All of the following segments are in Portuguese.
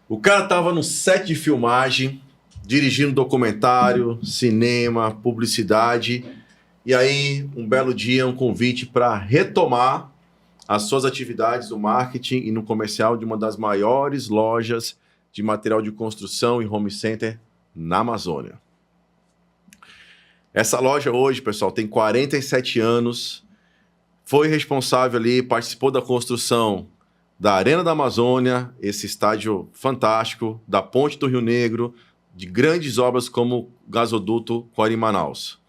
O cara tava no set de filmagem, dirigindo documentário, cinema, publicidade, e aí, um belo dia, um convite para retomar as suas atividades do marketing e no comercial de uma das maiores lojas de material de construção e home center na Amazônia. Essa loja hoje, pessoal, tem 47 anos, foi responsável ali, participou da construção da Arena da Amazônia, esse estádio fantástico, da Ponte do Rio Negro, de grandes obras como o gasoduto Coari-Manaus.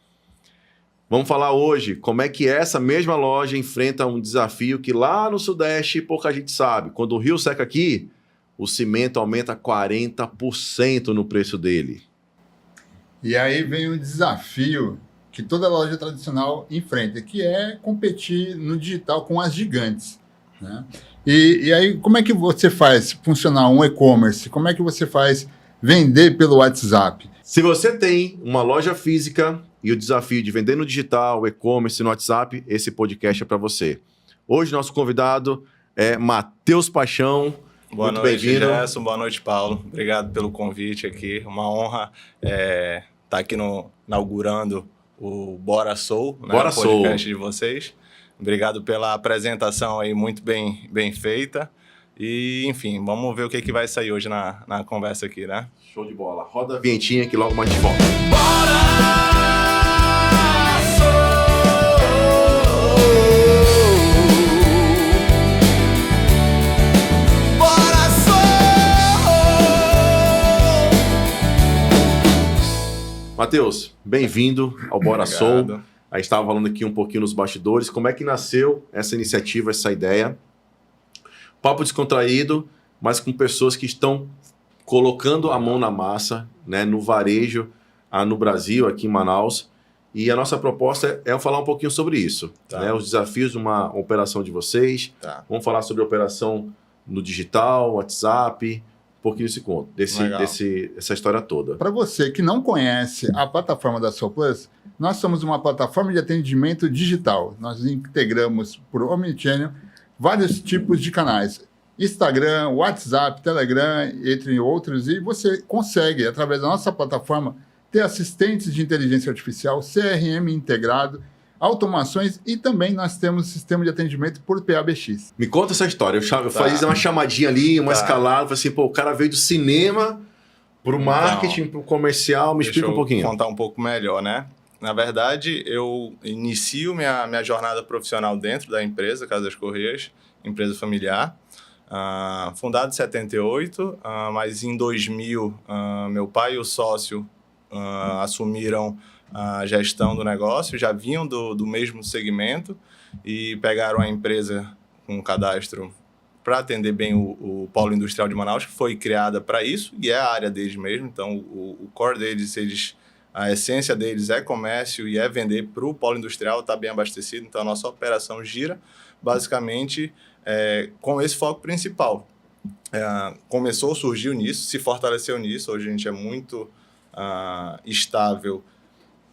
Vamos falar hoje como é que essa mesma loja enfrenta um desafio que lá no Sudeste pouca gente sabe. Quando o rio seca aqui, o cimento aumenta 40% no preço dele. E aí vem um desafio que toda loja tradicional enfrenta, que é competir no digital com as gigantes, né? E aí, como é que você faz funcionar um e-commerce? Como é que você faz vender pelo WhatsApp? Se você tem uma loja física e o desafio de vender no digital, e-commerce, no WhatsApp, esse podcast é para você. Hoje, nosso convidado é Matheus Paixão. Boa Muito noite, bem-vindo. Gerson. Boa noite, Paulo. Obrigado pelo convite aqui. Uma honra estar aqui inaugurando o Bora Soul, né, Bora o podcast Soul de vocês. Obrigado pela apresentação aí, muito bem feita. E, enfim, vamos ver o que vai sair hoje na conversa aqui, né? Show de bola. Roda a vinhetinha que logo mais de volta. Matheus, bem-vindo ao Bora Soul. A gente estava falando aqui um pouquinho nos bastidores. Como é que nasceu essa iniciativa, essa ideia? Papo descontraído, mas com pessoas que estão colocando a mão na massa, né, no varejo, no Brasil, aqui em Manaus. E a nossa proposta é falar um pouquinho sobre isso. Tá. Né, os desafios de uma operação de vocês. Tá. Vamos falar sobre a operação no digital, WhatsApp, um pouquinho desse conto, essa história toda. Para você que não conhece a plataforma da SoulPlus, nós somos uma plataforma de atendimento digital. Nós integramos por Omnichannel vários tipos de canais. Instagram, WhatsApp, Telegram, entre outros. E você consegue, através da nossa plataforma, ter assistentes de inteligência artificial, CRM integrado, automações e também nós temos sistema de atendimento por PABX. Me conta essa história. Eu fazia uma chamadinha ali, uma escalada, falei assim, pô, o cara veio do cinema pro marketing, pro comercial, me explica um pouquinho. Deixa eu contar um pouco melhor, né? Na verdade, eu inicio minha jornada profissional dentro da empresa, Casa das Correias, empresa familiar, fundada em 78, mas em 2000, meu pai e o sócio assumiram a gestão do negócio, já vinham do mesmo segmento e pegaram a empresa com um cadastro para atender bem o polo industrial de Manaus, que foi criada para isso e é a área deles mesmo. Então, o core deles, a essência deles é comércio e é vender para o polo industrial, está bem abastecido. Então, a nossa operação gira basicamente com esse foco principal. Surgiu nisso, se fortaleceu nisso. Hoje a gente é muito estável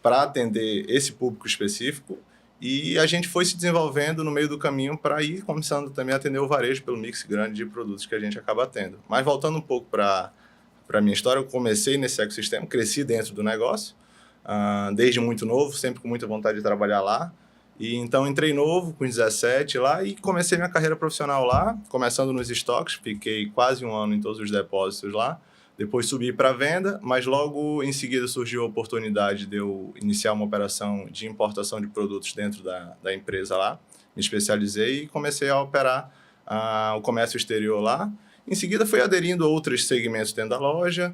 para atender esse público específico e a gente foi se desenvolvendo no meio do caminho para ir começando também a atender o varejo pelo mix grande de produtos que a gente acaba tendo. Mas voltando um pouco para a minha história, eu comecei nesse ecossistema, cresci dentro do negócio, desde muito novo, sempre com muita vontade de trabalhar lá. E então entrei novo, com 17 lá, e comecei minha carreira profissional lá, começando nos estoques, fiquei quase um ano em todos os depósitos lá. Depois subi para venda, mas logo em seguida surgiu a oportunidade de eu iniciar uma operação de importação de produtos dentro da empresa lá. Me especializei e comecei a operar o comércio exterior lá. Em seguida fui aderindo a outros segmentos dentro da loja.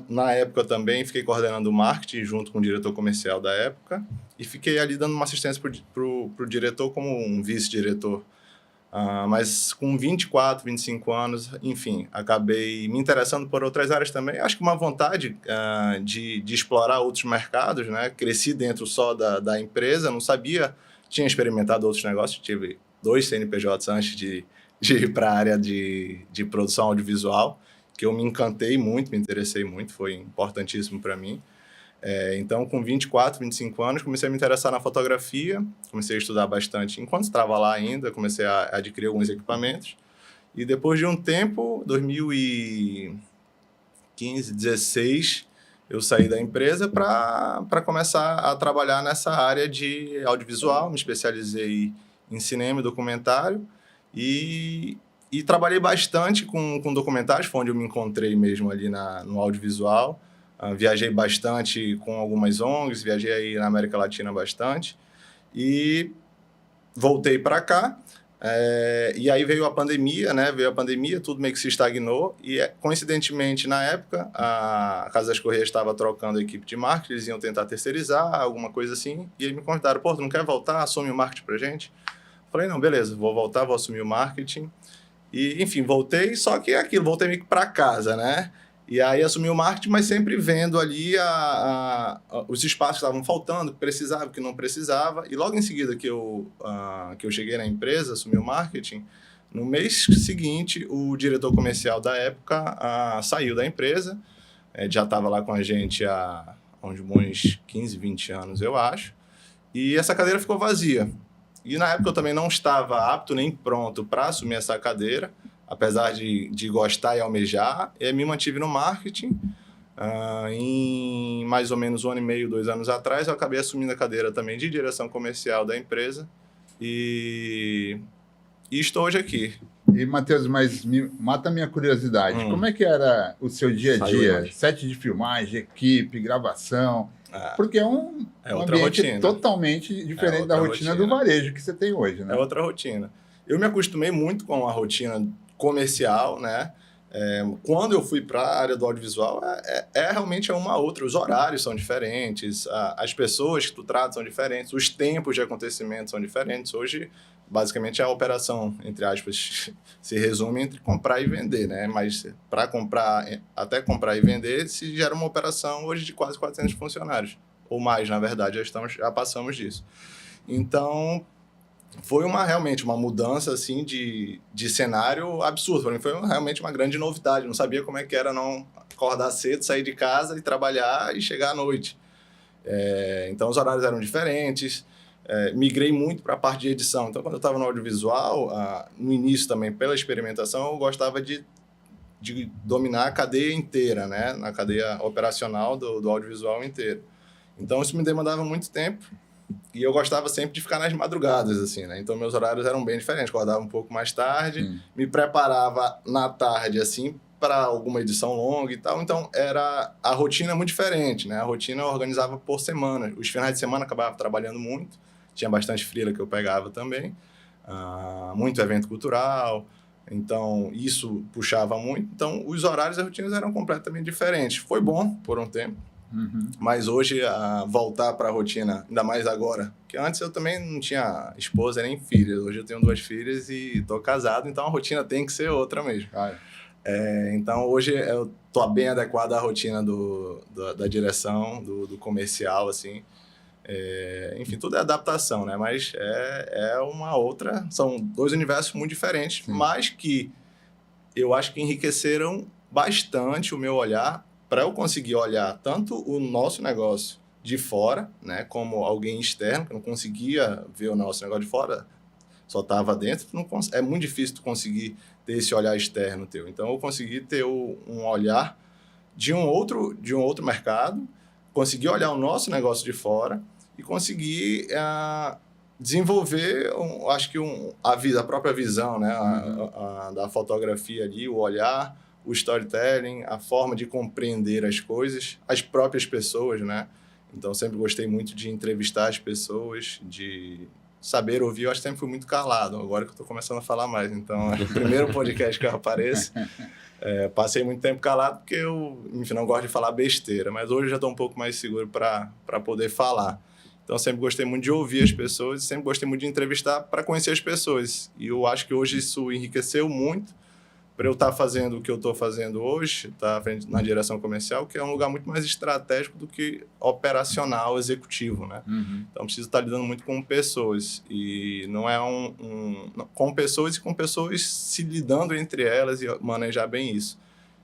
Na época também fiquei coordenando o marketing junto com o diretor comercial da época e fiquei ali dando uma assistência para o diretor como um vice-diretor. Mas com 24, 25 anos, enfim, acabei me interessando por outras áreas também. Acho que uma vontade de explorar outros mercados, né? Cresci dentro só da empresa, não sabia, tinha experimentado outros negócios, tive 2 CNPJs antes de ir para a área de produção audiovisual, que eu me encantei muito, me interessei muito, foi importantíssimo para mim. Então, com 24, 25 anos, comecei a me interessar na fotografia, comecei a estudar bastante. Enquanto estava lá ainda, comecei a adquirir alguns equipamentos E depois de um tempo, 2015, 16, eu saí da empresa para começar a trabalhar nessa área de audiovisual. Me especializei em cinema e documentário e trabalhei bastante com documentários, foi onde eu me encontrei mesmo ali no audiovisual. Viajei bastante com algumas ONGs, viajei aí na América Latina bastante e voltei para cá. E aí veio a pandemia, né? Tudo meio que se estagnou e, coincidentemente, na época, a Casa das Correias estava trocando a equipe de marketing, eles iam tentar terceirizar, alguma coisa assim, e aí me convidaram, pô, tu não quer voltar? Assume o marketing pra gente? Falei, não, beleza, vou voltar, vou assumir o marketing. E, enfim, voltei, só que é aquilo, voltei meio que para casa, né? E aí assumi o marketing, mas sempre vendo ali os espaços que estavam faltando, que precisava, que não precisava. E logo em seguida que eu cheguei na empresa, assumi o marketing, no mês seguinte, o diretor comercial da época saiu da empresa. Já estava lá com a gente há uns bons 15, 20 anos, eu acho. E essa cadeira ficou vazia. E na época eu também não estava apto nem pronto para assumir essa cadeira, apesar de gostar e almejar, me mantive no marketing. Em mais ou menos 1 ano e meio, 2 anos atrás, eu acabei assumindo a cadeira também de direção comercial da empresa e estou hoje aqui. E, Matheus, mas mata a minha curiosidade. Como é que era o seu dia a dia? Set de filmagem, equipe, gravação? Porque é um ambiente rotina. Totalmente diferente da rotina do varejo que você tem hoje, né? É outra rotina. Eu me acostumei muito com a rotina comercial, né? Quando eu fui para a área do audiovisual, realmente uma outra. Os horários são diferentes, as pessoas que tu trata são diferentes, os tempos de acontecimento são diferentes. Hoje, basicamente, a operação, entre aspas, se resume entre comprar e vender, né? Mas para até comprar e vender, se gera uma operação hoje de quase 400 funcionários, ou mais, na verdade, já passamos disso. Então, foi realmente uma mudança assim, de cenário absurdo. Para mim foi realmente uma grande novidade. Não sabia como é que era não acordar cedo, sair de casa e trabalhar e chegar à noite. Então, os horários eram diferentes. Migrei muito para a parte de edição. Então, quando eu estava no audiovisual, no início também, pela experimentação, eu gostava de dominar a cadeia inteira, né? Na cadeia operacional do audiovisual inteiro. Então, isso me demandava muito tempo. E eu gostava sempre de ficar nas madrugadas, assim, né? Então, meus horários eram bem diferentes. Acordava um pouco mais tarde, me preparava na tarde, assim, para alguma edição longa e tal. Então, era a rotina muito diferente, né? A rotina eu organizava por semana. Os finais de semana eu acabava trabalhando muito. Tinha bastante freela que eu pegava também. Muito evento cultural. Então, isso puxava muito. Então, os horários e as rotinas eram completamente diferentes. Foi bom por um tempo. Mas hoje, voltar para a rotina, ainda mais agora, que antes eu também não tinha esposa nem filhas, hoje eu tenho 2 filhas e estou casado, então a rotina tem que ser outra mesmo. Então hoje eu estou bem adequado à rotina da direção, do comercial, assim. Enfim, tudo é adaptação, né? Mas é uma outra, são 2 universos muito diferentes, mas que eu acho que enriqueceram bastante o meu olhar, para eu conseguir olhar tanto o nosso negócio de fora, né, como alguém externo, que não conseguia ver o nosso negócio de fora, só estava dentro, é muito difícil tu conseguir ter esse olhar externo teu. Então, eu consegui ter um olhar de um outro mercado, consegui olhar o nosso negócio de fora e consegui desenvolver, acho que a própria visão, né, da fotografia ali, o olhar, o storytelling, a forma de compreender as coisas, as próprias pessoas, né? Então, sempre gostei muito de entrevistar as pessoas, de saber ouvir. Eu acho que sempre fui muito calado, agora que eu estou começando a falar mais. Então, é o primeiro podcast que eu apareço. Passei muito tempo calado porque eu, enfim, não gosto de falar besteira, mas hoje eu já estou um pouco mais seguro para poder falar. Então, sempre gostei muito de ouvir as pessoas e sempre gostei muito de entrevistar para conhecer as pessoas. E eu acho que hoje isso enriqueceu muito para eu estar fazendo o que eu estou fazendo hoje, estar na direção comercial, que é um lugar muito mais estratégico do que operacional, executivo, né? Então, preciso estar lidando muito com pessoas. E não é com pessoas e com pessoas se lidando entre elas e manejar bem isso.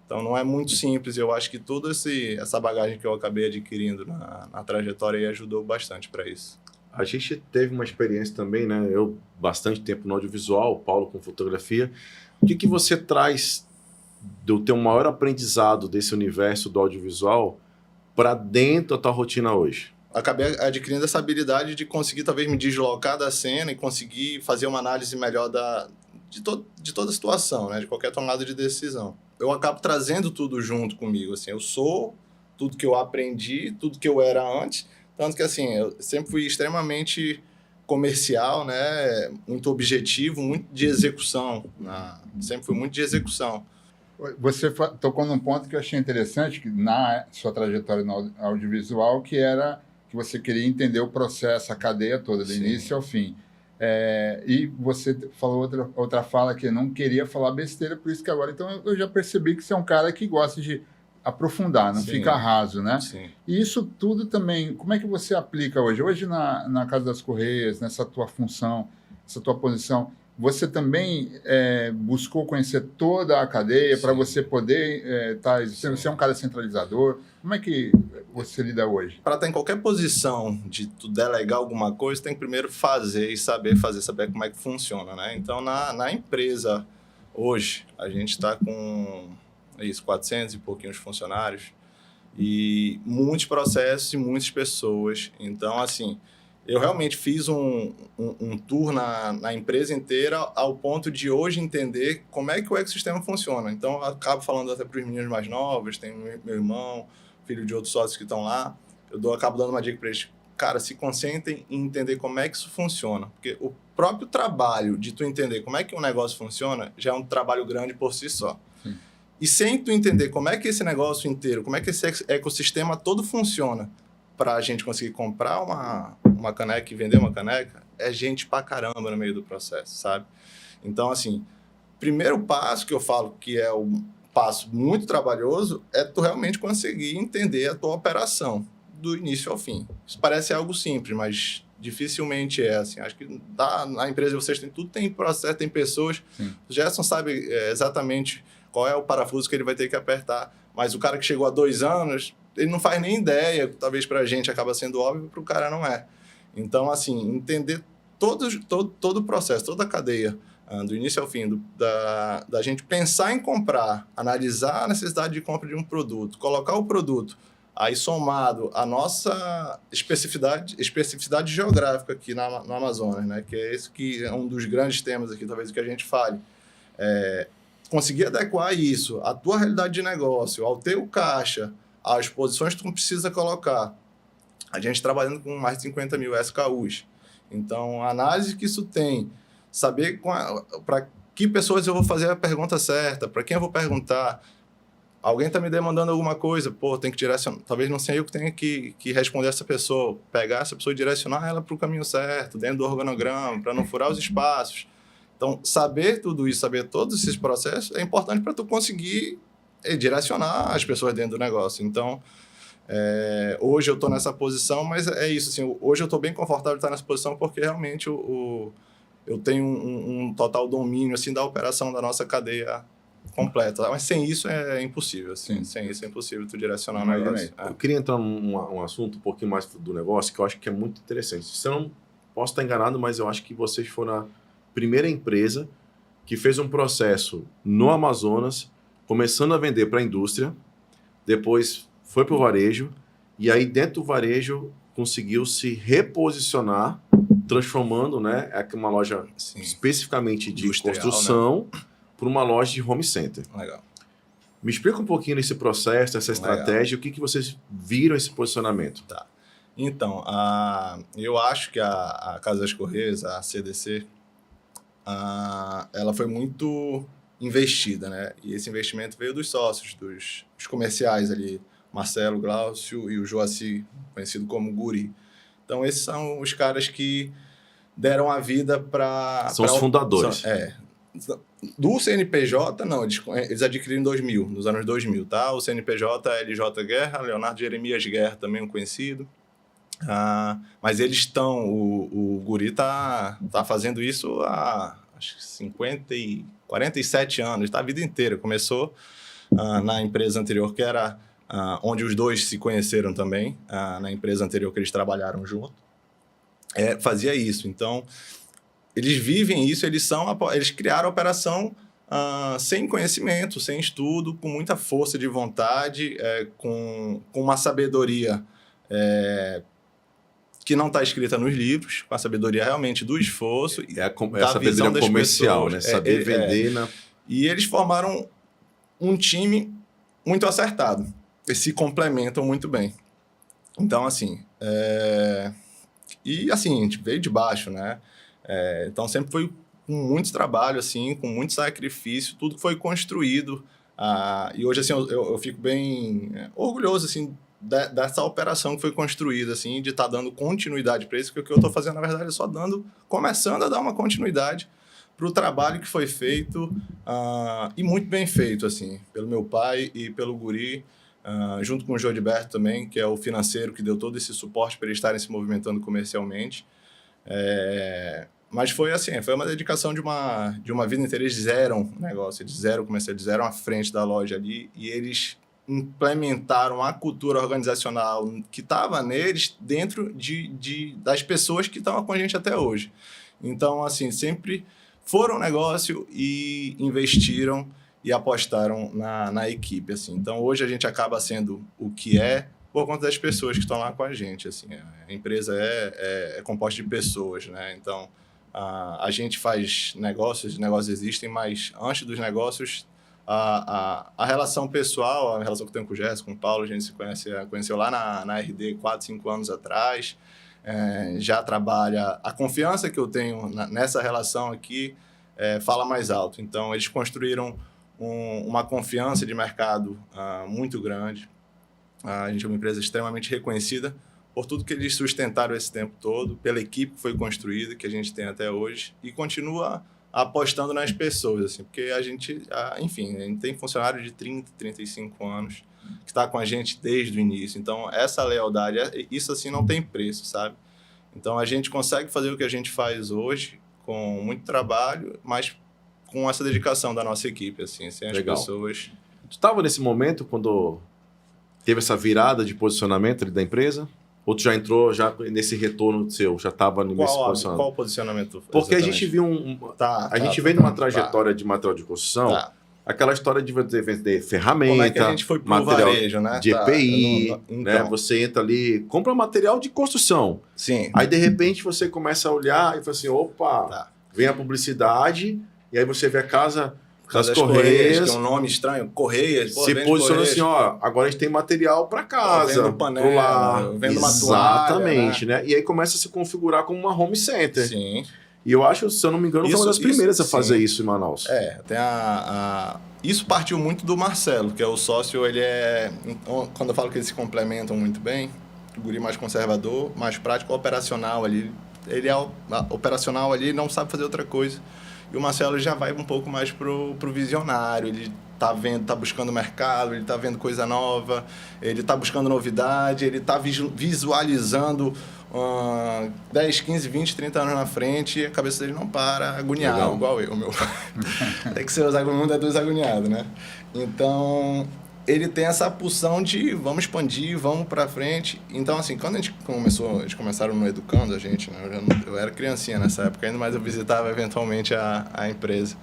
Então, não é muito simples. Eu acho que toda essa bagagem que eu acabei adquirindo na trajetória aí ajudou bastante para isso. A gente teve uma experiência também, né? Eu, bastante tempo no audiovisual, o Paulo com fotografia. O que você traz do teu maior aprendizado desse universo do audiovisual para dentro da tua rotina hoje? Acabei adquirindo essa habilidade de conseguir talvez me deslocar da cena e conseguir fazer uma análise melhor de toda a situação, né? De qualquer tomada de decisão. Eu acabo trazendo tudo junto comigo, assim, eu sou tudo que eu aprendi, tudo que eu era antes, tanto que assim, eu sempre fui extremamente comercial, né? Muito objetivo, muito de execução, sempre fui muito de execução. Você tocou num ponto que eu achei interessante, que na sua trajetória no audiovisual, que era que você queria entender o processo, a cadeia toda, do início ao fim. E você falou outra fala que eu não queria falar besteira, por isso que agora... Então, eu já percebi que você é um cara que gosta de aprofundar, não fica raso, né? Sim. E isso tudo também, como é que você aplica hoje? Hoje, na Casa das Correias, nessa tua função, essa tua posição... Você também buscou conhecer toda a cadeia para você poder estar... Você é um cara centralizador. Como é que você lida hoje? Para estar em qualquer posição de tu delegar alguma coisa, tem que primeiro fazer e saber como é que funciona, né? Então, na empresa, hoje, a gente está com 400 e pouquinhos funcionários e muitos processos e muitas pessoas. Então, assim... Eu realmente fiz um tour na empresa inteira ao ponto de hoje entender como é que o ecossistema funciona. Então, eu acabo falando até para os meninos mais novos, tem meu irmão, filho de outros sócios que estão lá. Acabo dando uma dica para eles. Cara, se concentrem em entender como é que isso funciona. Porque o próprio trabalho de tu entender como é que um negócio funciona já é um trabalho grande por si só. Sim. E sem tu entender como é que esse negócio inteiro, como é que esse ecossistema todo funciona, para a gente conseguir comprar uma caneca e vender uma caneca, é gente pra caramba no meio do processo, sabe? Então, assim, primeiro passo que eu falo que é um passo muito trabalhoso é tu realmente conseguir entender a tua operação do início ao fim. Isso parece algo simples, mas dificilmente é assim. Acho que na empresa de vocês tem processo, tem pessoas. Sim. O Gerson sabe exatamente qual é o parafuso que ele vai ter que apertar, mas o cara que chegou há 2 anos... ele não faz nem ideia, talvez para a gente acaba sendo óbvio, para o cara não é. Então, assim, entender todo o processo, toda a cadeia, do início ao fim, da gente pensar em comprar, analisar a necessidade de compra de um produto, colocar o produto, aí somado a nossa especificidade geográfica aqui no Amazonas, né, que é esse que é um dos grandes temas aqui, talvez, que a gente fale. Conseguir adequar isso à tua realidade de negócio, ao teu caixa, as posições que tu precisa colocar. A gente trabalhando com mais de 50 mil SKUs. Então, a análise que isso tem, saber para que pessoas eu vou fazer a pergunta certa, para quem eu vou perguntar. Alguém está me demandando alguma coisa, tem que direcionar. Talvez não seja eu que tenha que responder essa pessoa, pegar essa pessoa e direcionar ela para o caminho certo, dentro do organograma, para não furar os espaços. Então, saber tudo isso, saber todos esses processos é importante para tu conseguir direcionar as pessoas dentro do negócio. Então, hoje eu estou nessa posição, mas é isso. Assim, hoje eu estou bem confortável de estar nessa posição porque realmente eu tenho um total domínio assim, da operação da nossa cadeia completa. Mas sem isso é impossível. Assim. Sem isso é impossível tu direcionar o negócio. Eu queria entrar num assunto um pouquinho mais do negócio que eu acho que é muito interessante. Se eu não posso estar enganado, mas eu acho que vocês foram a primeira empresa que fez um processo no Amazonas, começando a vender para a indústria, depois foi para o varejo, e aí dentro do varejo conseguiu se reposicionar, transformando, né, uma loja especificamente de construção, né, para uma loja de home center. Legal. Me explica um pouquinho desse processo, essa estratégia, o que vocês viram esse posicionamento? Tá. Então, eu acho que a Casa das Correias, a CDC, ela foi muito investida, né? E esse investimento veio dos sócios, dos comerciais ali, Marcelo, Glaucio e o Joaci, conhecido como Guri. Então, esses são os caras que deram a vida para... São os fundadores. Do CNPJ, não, eles adquiriram em 2000, nos anos 2000, tá? O CNPJ é LJ Guerra, Leonardo Jeremias Guerra, também um conhecido. Mas eles estão... O Guri tá fazendo isso há, acho que 47 anos, tá? A vida inteira. Começou na empresa anterior, que era onde os dois se conheceram também, na empresa anterior que eles trabalharam junto. Fazia isso. Então, eles vivem isso, eles criaram a operação sem conhecimento, sem estudo, com muita força de vontade, com uma sabedoria que não está escrita nos livros, com a sabedoria realmente do esforço. É a sabedoria comercial, pessoas, né? Saber vender. E eles formaram um time muito acertado. Eles se complementam muito bem. Então, assim... E, assim, a gente veio de baixo, né? Então, sempre foi com muito trabalho, assim, com muito sacrifício, tudo foi construído. E hoje, assim, eu fico bem orgulhoso, assim, dessa operação que foi construída, assim, de estar dando continuidade para isso, porque o que eu estou fazendo, na verdade, é só começando a dar uma continuidade para o trabalho que foi feito, e muito bem feito, assim, pelo meu pai e pelo Guri, junto com o Jodiberto também, que é o financeiro que deu todo esse suporte para eles estarem se movimentando comercialmente. Mas foi assim, foi uma dedicação de uma vida inteira. Eles fizeram um negócio, eles fizeram à frente da loja ali, e eles implementaram a cultura organizacional que estava neles dentro das pessoas que estão com a gente até hoje. Então, assim, sempre foram um negócio e investiram e apostaram na equipe, assim. Então, hoje a gente acaba sendo o que é por conta das pessoas que estão lá com a gente, assim. A empresa é composta de pessoas, né? Então, a gente faz negócios, os negócios existem, mas antes dos negócios, a relação pessoal, a relação que eu tenho com o Gerson, com o Paulo, a gente se conheceu lá na RD 4, 5 anos atrás, já trabalha... A confiança que eu tenho nessa relação aqui fala mais alto. Então, eles construíram uma confiança de mercado muito grande. A gente é uma empresa extremamente reconhecida por tudo que eles sustentaram esse tempo todo, pela equipe que foi construída, que a gente tem até hoje, e continua apostando nas pessoas, assim, porque a gente tem funcionário de 30, 35 anos que está com a gente desde o início. Então, essa lealdade, isso assim não tem preço, sabe? Então, a gente consegue fazer o que a gente faz hoje com muito trabalho, mas com essa dedicação da nossa equipe, assim, sem as pessoas. Tu estava nesse momento quando teve essa virada de posicionamento ali da empresa? Ou tu já entrou nesse retorno seu, já estava nesse posicionamento? Qual posicionamento? Porque exatamente? a gente viu a gente vem numa trajetória de material de construção, aquela história de vender ferramenta, como é que a gente foi pro material varejo, né? de EPI, Então. né? Você entra ali, compra material de construção. Sim. Aí, de repente, você começa a olhar e fala assim, opa, vem a publicidade, e aí você vê a Casa das Correias, que é um nome estranho, Correias. Se posiciona assim, ó, agora a gente tem material para casa, vendo panela, vendo uma exatamente, toalha, né? E aí começa a se configurar como uma home center. Sim. E eu acho, se eu não me engano, foi uma das primeiras a fazer isso em Manaus. Tem isso partiu muito do Marcelo, que é o sócio, quando eu falo que eles se complementam muito bem, o Guri mais conservador, mais prático, operacional ali. Ele é operacional ali, não sabe fazer outra coisa. E o Marcelo já vai um pouco mais pro visionário, ele tá buscando mercado, ele tá vendo coisa nova, ele tá buscando novidade, ele tá visualizando 10, 15, 20, 30 anos na frente, e a cabeça dele não para, agoniado, igual eu, meu. Tem que ser o mundo é dos agoniados, né? Então, ele tem essa pulsão de vamos expandir, vamos para frente. Então, assim, quando eles começaram no Educando, né? Eu era criancinha nessa época ainda, mas eu visitava eventualmente a empresa.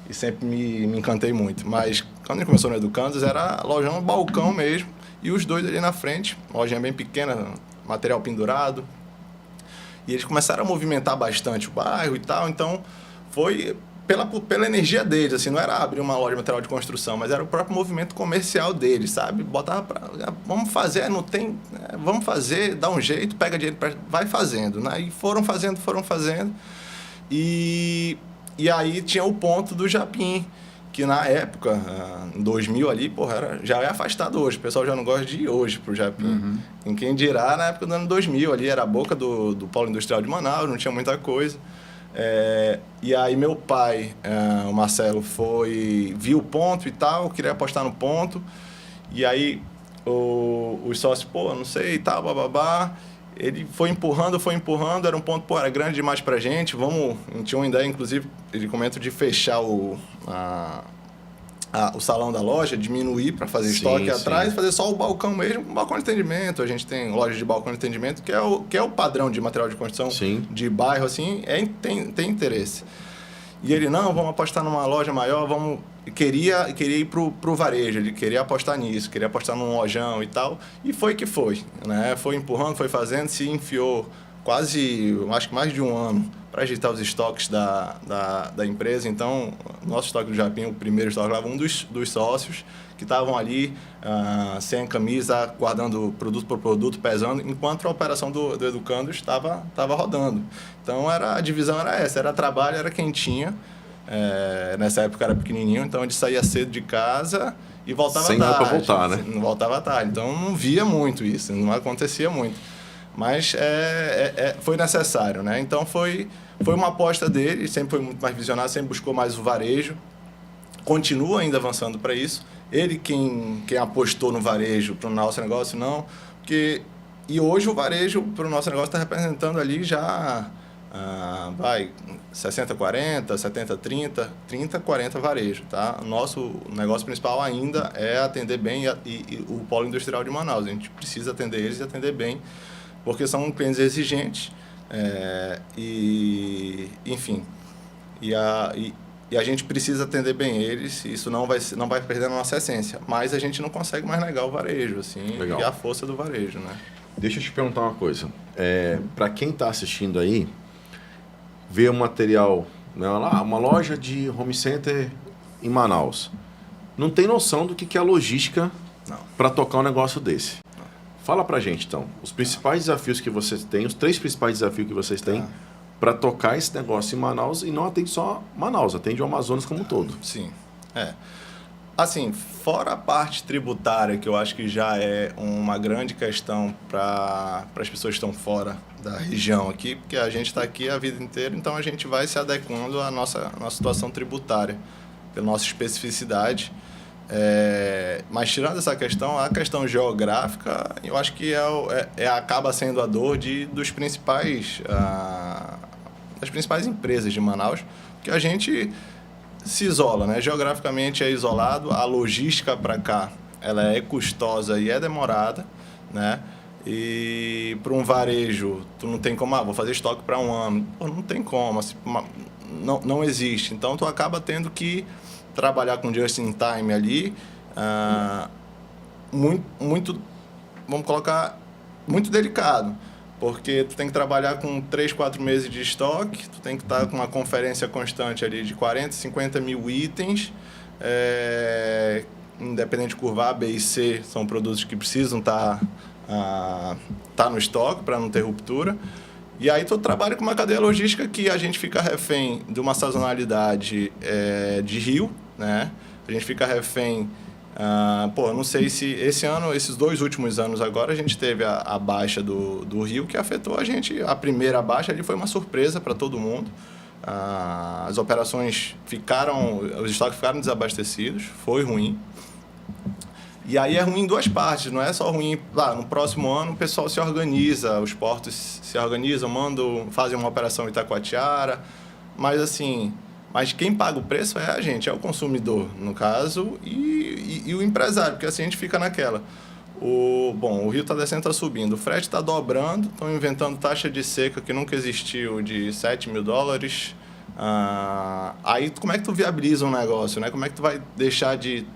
E sempre me encantei muito. Mas quando ele começou no Educandos, era lojão, balcão mesmo. E os dois ali na frente, lojinha bem pequena, material pendurado. E eles começaram a movimentar bastante o bairro e tal. Então, foi pela energia deles, assim, não era abrir uma loja de material de construção, mas era o próprio movimento comercial deles, sabe? Botava vamos fazer, não tem... vamos fazer, dá um jeito, pega dinheiro, vai fazendo, né? E foram fazendo. E aí tinha o ponto do Japim, que na época, em 2000 ali, já é afastado hoje. O pessoal já não gosta de ir hoje pro Japim. Uhum. Em quem dirá, na época do ano 2000 ali, era a boca do polo industrial de Manaus, não tinha muita coisa. E aí meu pai, o Marcelo, viu o ponto e tal, queria apostar no ponto. E aí os sócios, não sei e tal, bababá. Ele foi empurrando, era um ponto, era grande demais pra gente, tinha uma ideia, inclusive, ele comenta de fechar o salão da loja, diminuir para fazer estoque atrás e fazer só o balcão mesmo, um balcão de atendimento. A gente tem loja de balcão de atendimento, que é o padrão de material de construção de bairro, assim, tem interesse. E ele, não, vamos apostar numa loja maior, queria ir pro varejo, ele queria apostar nisso, queria apostar num lojão e tal. E foi que foi, né? Foi empurrando, foi fazendo, se enfiou quase, acho que mais de um ano para ajeitar os estoques da empresa. Então, nosso estoque do Japim, o primeiro estoque lá, um dos sócios que estavam ali sem camisa, guardando produto por produto, pesando, enquanto a operação do Educando estava rodando. Então, a divisão era essa, era trabalho, era quem tinha. Nessa época era pequenininho, então a gente saía cedo de casa e voltava sem tarde. Sem hora para voltar, né? Não voltava tarde, então não via muito isso, não acontecia muito. Mas foi necessário, né? Então foi uma aposta dele, sempre foi muito mais visionário, sempre buscou mais o varejo, continua ainda avançando para isso. Ele quem apostou no varejo para o nosso negócio, não, porque... E hoje o varejo para o nosso negócio está representando ali já... 60-40, 70-30, 30-40 varejo, tá? O nosso negócio principal ainda é atender bem e o polo industrial de Manaus. A gente precisa atender eles e atender bem, porque são clientes exigentes enfim, e a gente precisa atender bem eles, e isso não vai perder a nossa essência, mas a gente não consegue mais negar o varejo, assim, Legal. e a força do varejo, né? Deixa eu te perguntar uma coisa. Para quem está assistindo aí, ver um material, né, lá, uma loja de home center em Manaus, não tem noção do que é a logística para tocar um negócio desse. Não. Fala pra gente, então, os principais desafios que vocês têm, os 3 principais desafios que vocês têm para tocar esse negócio em Manaus, e não atende só Manaus, atende o Amazonas como um todo. Sim, Assim, fora a parte tributária, que eu acho que já é uma grande questão para as pessoas que estão fora da região aqui, porque a gente está aqui a vida inteira, então a gente vai se adequando à nossa situação tributária, pela nossa especificidade. Mas tirando essa questão, a questão geográfica, eu acho que acaba sendo a dor das principais empresas de Manaus, porque a gente se isola, né? Geograficamente é isolado, a logística para cá ela é custosa e é demorada, né? E para um varejo, tu não tem como, vou fazer estoque para um ano. Pô, não tem como, assim, não existe. Então, tu acaba tendo que trabalhar com just in time ali, muito, vamos colocar, muito delicado. Porque tu tem que trabalhar com 3, 4 meses de estoque, tu tem que estar com uma conferência constante ali de 40, 50 mil itens, independente de curva A, B e C, são produtos que precisam estar no estoque para não ter ruptura. E aí tu trabalha com uma cadeia logística que a gente fica refém de uma sazonalidade de rio, né? A gente fica refém... não sei se esse ano, esses 2 últimos anos agora, a gente teve a baixa do rio que afetou a gente. A primeira baixa ali foi uma surpresa para todo mundo. As operações os estoques ficaram desabastecidos, foi ruim. E aí é ruim em 2 partes, não é só ruim, no próximo ano o pessoal se organiza, os portos se organizam, fazem uma operação em Itacoatiara, mas assim... Mas quem paga o preço é a gente, é o consumidor, no caso, e o empresário, porque assim a gente fica naquela. O rio está descendo, está subindo, o frete está dobrando, estão inventando taxa de seca que nunca existiu, de $7.000. Aí como é que tu viabiliza um negócio, né? Como é que tu vai deixar de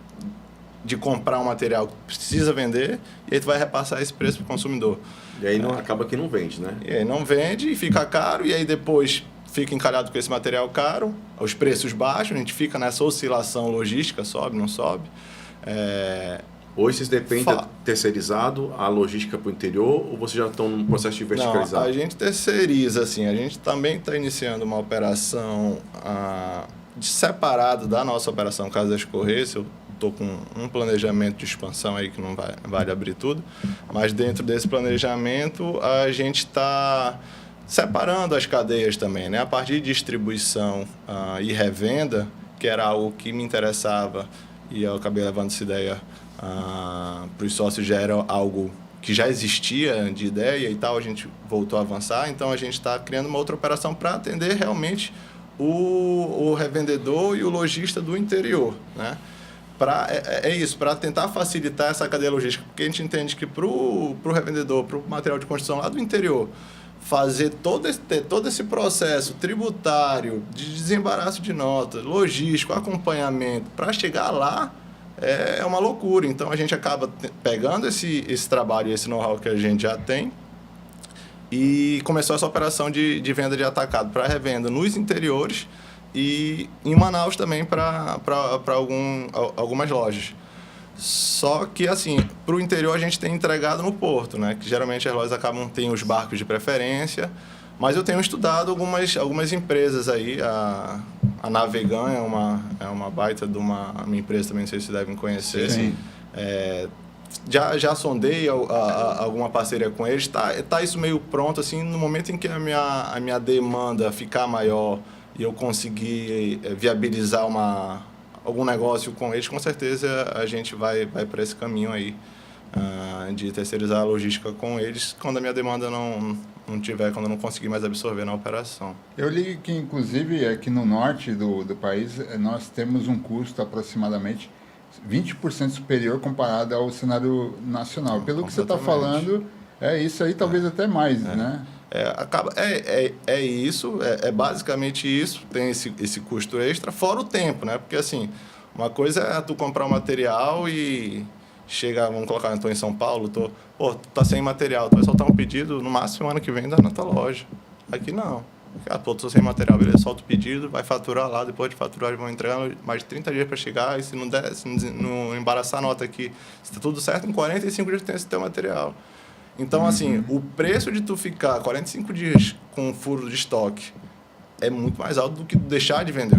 comprar um material que precisa vender e aí tu vai repassar esse preço para o consumidor? E aí acaba que não vende, né? E aí não vende e fica caro, e aí depois... fica encalhado com esse material caro, os preços baixos, a gente fica nessa oscilação logística, sobe, não sobe. Hoje vocês dependem terceirizado a logística para o interior, ou vocês já estão num processo de verticalizado? Não, a gente terceiriza, assim, a gente também está iniciando uma operação separado da nossa operação Casa das Correias. Eu estou com um planejamento de expansão aí que não vale abrir tudo, mas dentro desse planejamento a gente está... separando as cadeias também, né? A partir de distribuição e revenda, que era algo que me interessava, e eu acabei levando essa ideia para os sócios, já era algo que já existia de ideia e tal, a gente voltou a avançar, então a gente está criando uma outra operação para atender realmente o revendedor e o lojista do interior, né? Isso, para tentar facilitar essa cadeia logística, porque a gente entende que para o revendedor, para o material de construção lá do interior, ter todo esse processo tributário, de desembaraço de notas, logístico, acompanhamento, para chegar lá é uma loucura. Então, a gente acaba pegando esse trabalho e esse know-how que a gente já tem e começou essa operação de venda de atacado para revenda nos interiores e em Manaus também para algumas lojas. Só que, assim, para o interior a gente tem entregado no porto, né? Que geralmente as lojas têm os barcos de preferência, mas eu tenho estudado algumas empresas aí. A Navegan é uma baita de uma empresa também, não sei se vocês devem conhecer. Sim. Já sondei alguma parceria com eles, tá isso meio pronto, assim, no momento em que a minha demanda ficar maior e eu conseguir viabilizar algum negócio com eles, com certeza a gente vai para esse caminho aí, de terceirizar a logística com eles, quando a minha demanda não tiver, quando eu não conseguir mais absorver na operação. Eu li que, inclusive, aqui no norte do país, nós temos um custo aproximadamente 20% superior comparado ao cenário nacional. Pelo que você está falando, é isso aí, talvez até mais, né? É basicamente isso, tem esse custo extra, fora o tempo, né? Porque, assim, uma coisa é tu comprar um material e chega, vamos colocar, eu estou em São Paulo, tu tá sem material, tu vai soltar um pedido, no máximo semana que vem dá na tua loja. Aqui não. Tô sem material, beleza, solta o pedido, vai faturar lá, depois de faturar vão entregar mais de 30 dias para chegar, e se não embaraçar a nota aqui, se tá tudo certo, em 45 dias tu tem esse teu material. Então, assim, o preço de tu ficar 45 dias com um furo de estoque é muito mais alto do que deixar de vender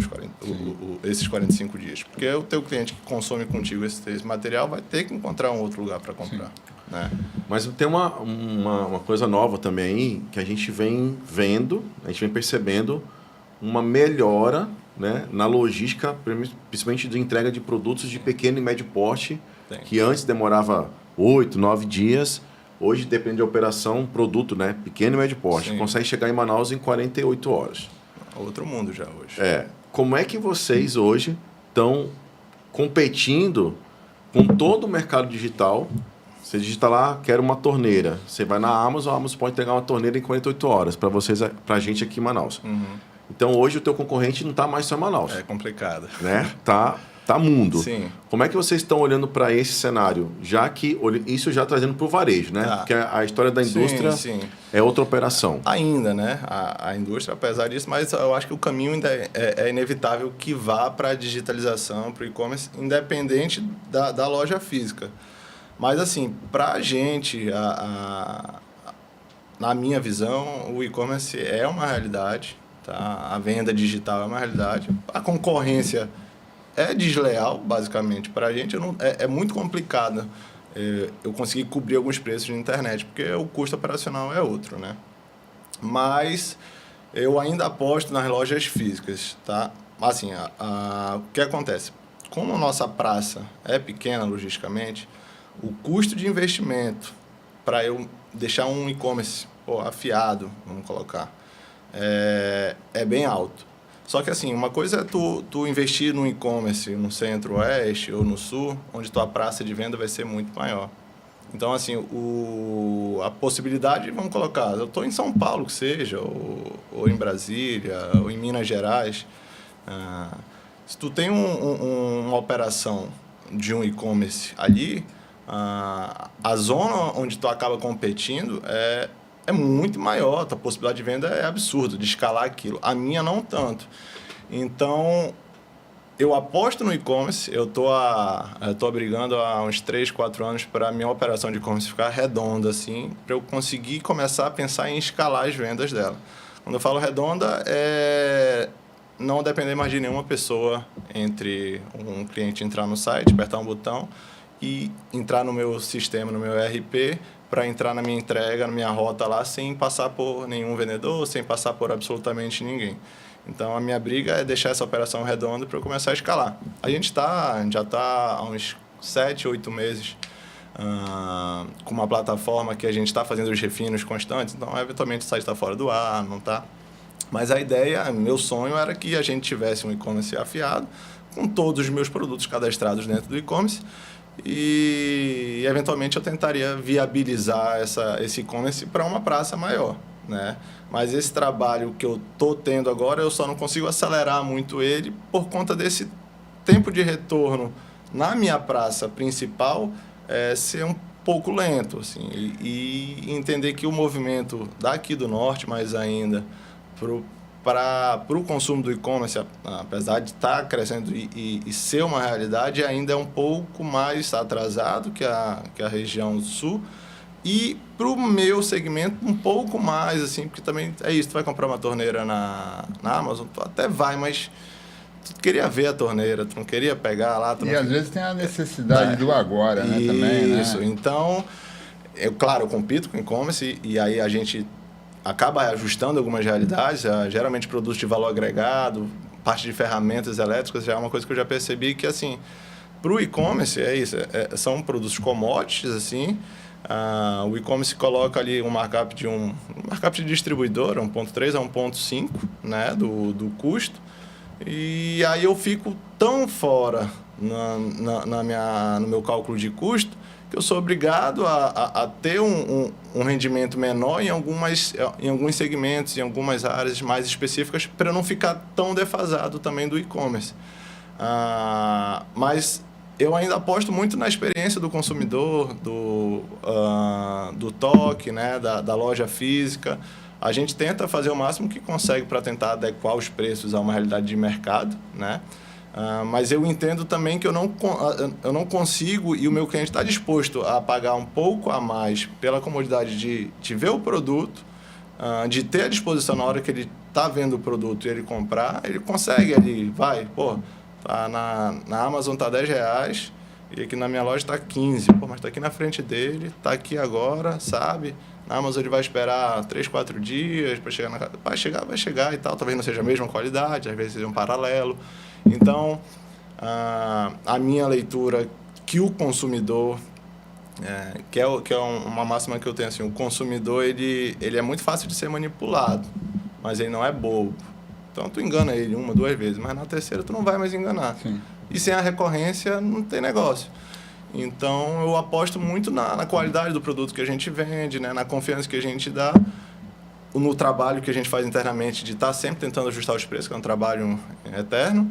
esses 45 dias. Porque o teu cliente que consome contigo esse material vai ter que encontrar um outro lugar para comprar. Né? Mas tem uma coisa nova também aí, que a gente vem vendo, a gente vem percebendo uma melhora, né, na logística, principalmente de entrega de produtos de pequeno e médio porte, que antes demorava 8, 9 dias. Hoje, depende da operação, produto, né? Pequeno e médio porte. Consegue chegar em Manaus em 48 horas. Outro mundo já hoje. Como é que vocês hoje estão competindo com todo o mercado digital? Você digita lá, quero uma torneira. Você vai na Amazon, a Amazon pode entregar uma torneira em 48 horas para a gente aqui em Manaus. Então, hoje, o teu concorrente não está mais só em Manaus. É complicado. Né? Tá mundo. Sim. Como é que vocês estão olhando para esse cenário? Já que isso já trazendo para o varejo, né? Porque a história da indústria é outra operação. Ainda, né? A indústria, apesar disso, mas eu acho que o caminho ainda é inevitável que vá para a digitalização, para o e-commerce, independente da loja física. Mas, assim, para a gente, na minha visão, o e-commerce é uma realidade, tá? A venda digital é uma realidade. A concorrência é desleal, basicamente, para a gente. É muito complicado eu conseguir cobrir alguns preços na internet, porque o custo operacional é outro, né? Mas eu ainda aposto nas lojas físicas, tá? Assim, o que acontece? Como a nossa praça é pequena logisticamente, o custo de investimento para eu deixar um e-commerce afiado, vamos colocar, é bem alto. Só que, assim, uma coisa é tu investir no e-commerce no centro-oeste ou no sul, onde tua praça de venda vai ser muito maior. Então, assim, a possibilidade, vamos colocar, eu estou em São Paulo, que seja, ou em Brasília, ou em Minas Gerais. Se tu tem uma operação de um e-commerce ali, a zona onde tu acaba competindo é muito maior, a possibilidade de venda é absurda, de escalar aquilo. A minha não tanto. Então, eu aposto no e-commerce, eu tô brigando há uns 3, 4 anos para a minha operação de e-commerce ficar redonda, assim, para eu conseguir começar a pensar em escalar as vendas dela. Quando eu falo redonda, não depender mais de nenhuma pessoa entre um cliente entrar no site, apertar um botão e entrar no meu sistema, no meu ERP, para entrar na minha entrega, na minha rota lá, sem passar por nenhum vendedor, sem passar por absolutamente ninguém. Então, a minha briga é deixar essa operação redonda para eu começar a escalar. A gente já está há uns 7, 8 meses com uma plataforma que a gente está fazendo os refinos constantes, então, eventualmente, o site está fora do ar, não está. Mas a ideia, meu sonho era que a gente tivesse um e-commerce afiado, com todos os meus produtos cadastrados dentro do e-commerce, e eventualmente eu tentaria viabilizar esse e-commerce para uma praça maior, né? Mas esse trabalho que eu tô tendo agora, eu só não consigo acelerar muito ele por conta desse tempo de retorno na minha praça principal ser um pouco lento, assim, e entender que o movimento daqui do norte, mais ainda, para o consumo do e-commerce, apesar de estar crescendo e ser uma realidade, ainda é um pouco mais atrasado que a região do sul. E para o meu segmento, um pouco mais, assim, porque também é isso, tu vai comprar uma torneira na Amazon, tu até vai, mas tu queria ver a torneira, tu não queria pegar lá. Às vezes tem a necessidade do agora, né, também, né? Isso, então, claro, eu compito com e-commerce e aí a gente acaba ajustando algumas realidades, geralmente produtos de valor agregado, parte de ferramentas elétricas, já é uma coisa que eu já percebi que, assim, para o e-commerce é isso, são produtos commodities, assim. O e-commerce coloca ali um markup de distribuidor, 1.3 a 1.5, né, do custo. E aí eu fico tão fora no meu cálculo de custo que eu sou obrigado a ter um rendimento menor em alguns segmentos, em algumas áreas mais específicas, para eu não ficar tão defasado também do e-commerce. Mas eu ainda aposto muito na experiência do consumidor, do toque, né, da loja física. A gente tenta fazer o máximo que consegue para tentar adequar os preços a uma realidade de mercado, né? Mas eu entendo também que eu não consigo e o meu cliente está disposto a pagar um pouco a mais pela comodidade de ver o produto, de ter à disposição na hora que ele está vendo o produto e ele comprar, ele consegue ali, tá na Amazon tá R$10 e aqui na minha loja tá 15, mas tá aqui na frente dele, tá aqui agora, sabe? Na Amazon ele vai esperar 3, 4 dias para chegar na casa. Vai chegar e tal, talvez não seja a mesma qualidade, às vezes seja um paralelo. Então, a minha leitura que o consumidor, que é uma máxima que eu tenho, assim, o consumidor ele é muito fácil de ser manipulado, mas ele não é bobo. Então, tu engana ele 1, 2 vezes, mas na terceira tu não vai mais enganar. Sim. E sem a recorrência não tem negócio. Então, eu aposto muito na qualidade do produto que a gente vende, né, na confiança que a gente dá, no trabalho que a gente faz internamente de estar sempre tentando ajustar os preços, que é um trabalho eterno,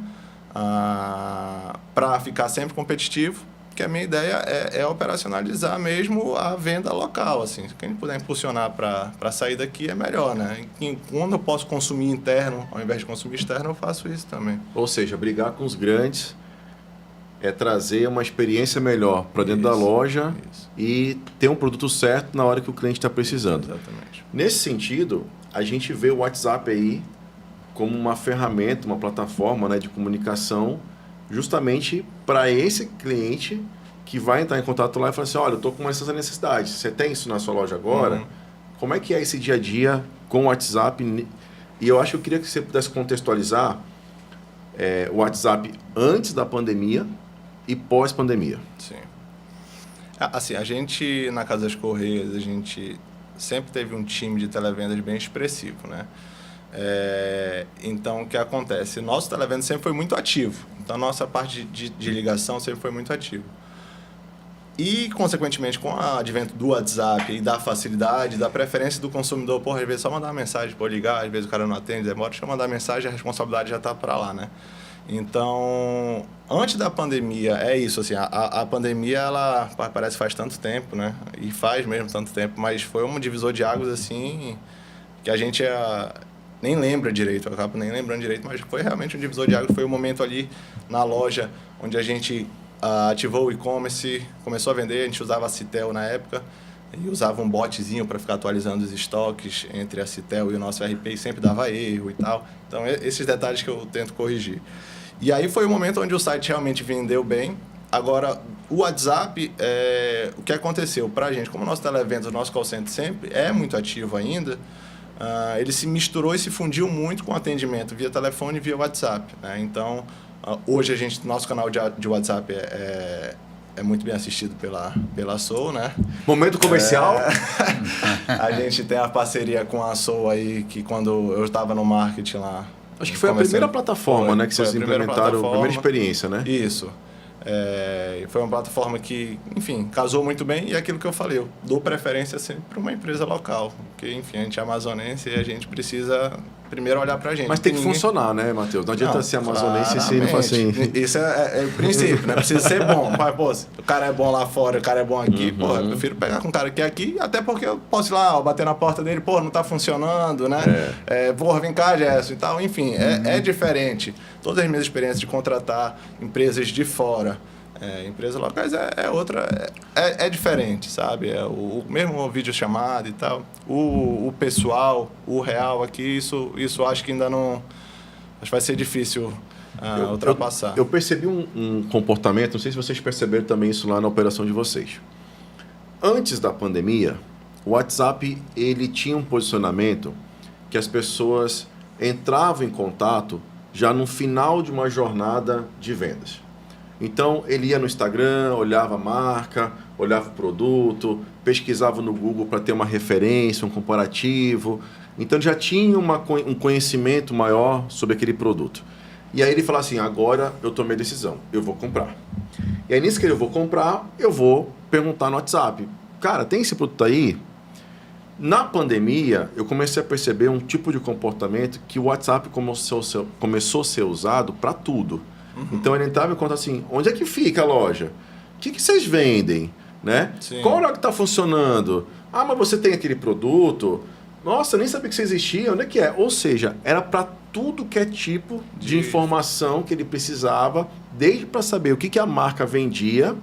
para ficar sempre competitivo, que a minha ideia é operacionalizar mesmo a venda local. Assim. Se quem puder impulsionar para sair daqui é melhor, né? E quando eu posso consumir interno, ao invés de consumir externo, eu faço isso também. Ou seja, brigar com os grandes é trazer uma experiência melhor para dentro da loja e ter um produto certo na hora que o cliente está precisando. Exatamente. Nesse sentido, a gente vê o WhatsApp aí como uma ferramenta, uma plataforma, né, de comunicação justamente para esse cliente que vai entrar em contato lá e falar assim, olha, eu estou com essa necessidade, você tem isso na sua loja agora? Uhum. Como é que é esse dia a dia com o WhatsApp? E eu acho que eu queria que você pudesse contextualizar o WhatsApp antes da pandemia e pós-pandemia. Sim. Assim, a gente, na Casa das Correias, a gente sempre teve um time de televendas bem expressivo, né? Então, o que acontece? Nosso televenda sempre foi muito ativo. Então, a nossa parte de ligação sempre foi muito ativa. E, consequentemente, com o advento do WhatsApp e da facilidade, da preferência do consumidor, às vezes só mandar uma mensagem, ligar, às vezes o cara não atende, demora, deixa eu mandar mensagem, a responsabilidade já está para lá, né? Então, antes da pandemia, é isso, assim, a pandemia, ela parece que faz tanto tempo, né? E faz mesmo tanto tempo, mas foi um divisor de águas, assim, que a gente nem lembra direito, eu acabo nem lembrando direito, mas foi realmente um divisor de águas. Foi o momento ali na loja onde a gente ativou o e-commerce, começou a vender, a gente usava a Citel na época, e usava um botzinho para ficar atualizando os estoques entre a Citel e o nosso RP, e sempre dava erro e tal. Então, esses detalhes que eu tento corrigir. E aí foi o momento onde o site realmente vendeu bem. Agora, o WhatsApp, o que aconteceu para a gente, como o nosso televenda, o nosso call center sempre é muito ativo ainda, ele se misturou e se fundiu muito com o atendimento via telefone e via WhatsApp, né? Então, hoje nosso canal de WhatsApp é muito bem assistido pela Soul, né? Momento comercial. A gente tem a parceria com a Soul aí, que quando eu estava no marketing lá... Acho que foi a primeira plataforma, né? Que vocês implementaram, a primeira experiência, né? Isso. Foi uma plataforma que, enfim, casou muito bem. E é aquilo que eu falei, eu dou preferência sempre para uma empresa local. Porque, enfim, a gente é amazonense e a gente precisa primeiro olhar para a gente. Mas tem que funcionar, né, Matheus? Não adianta ser amazonense e ser assim. Isso é o princípio, né? Precisa ser bom. Mas, pô, o cara é bom lá fora, o cara é bom aqui, pô, eu prefiro pegar com um cara que é aqui, até porque eu posso ir lá, bater na porta dele, pô, não tá funcionando, né? Porra, vem cá, Gerson e tal. Enfim, é diferente. Todas as minhas experiências de contratar empresas de fora, empresas locais é diferente, sabe? O mesmo vídeo chamado e tal. O pessoal, o real aqui, isso acho que ainda não... Acho que vai ser difícil ultrapassar. Eu percebi um comportamento, não sei se vocês perceberam também isso lá na operação de vocês. Antes da pandemia, o WhatsApp ele tinha um posicionamento que as pessoas entravam em contato já no final de uma jornada de vendas. Então, ele ia no Instagram, olhava a marca, olhava o produto, pesquisava no Google para ter uma referência, um comparativo. Então, já tinha um conhecimento maior sobre aquele produto. E aí ele falava assim, agora eu tomei a decisão, eu vou comprar. E aí, nisso que eu vou comprar, eu vou perguntar no WhatsApp. Cara, tem esse produto aí? Na pandemia, eu comecei a perceber um tipo de comportamento que o WhatsApp começou a ser usado para tudo. Então ele entrava e conta assim, onde é que fica a loja? O que vocês vendem? Né? Qual hora que está funcionando? Ah, mas você tem aquele produto? Nossa, nem sabia que isso existia, onde é que é? Ou seja, era para tudo que é tipo de informação que ele precisava, desde para saber o que a marca vendia.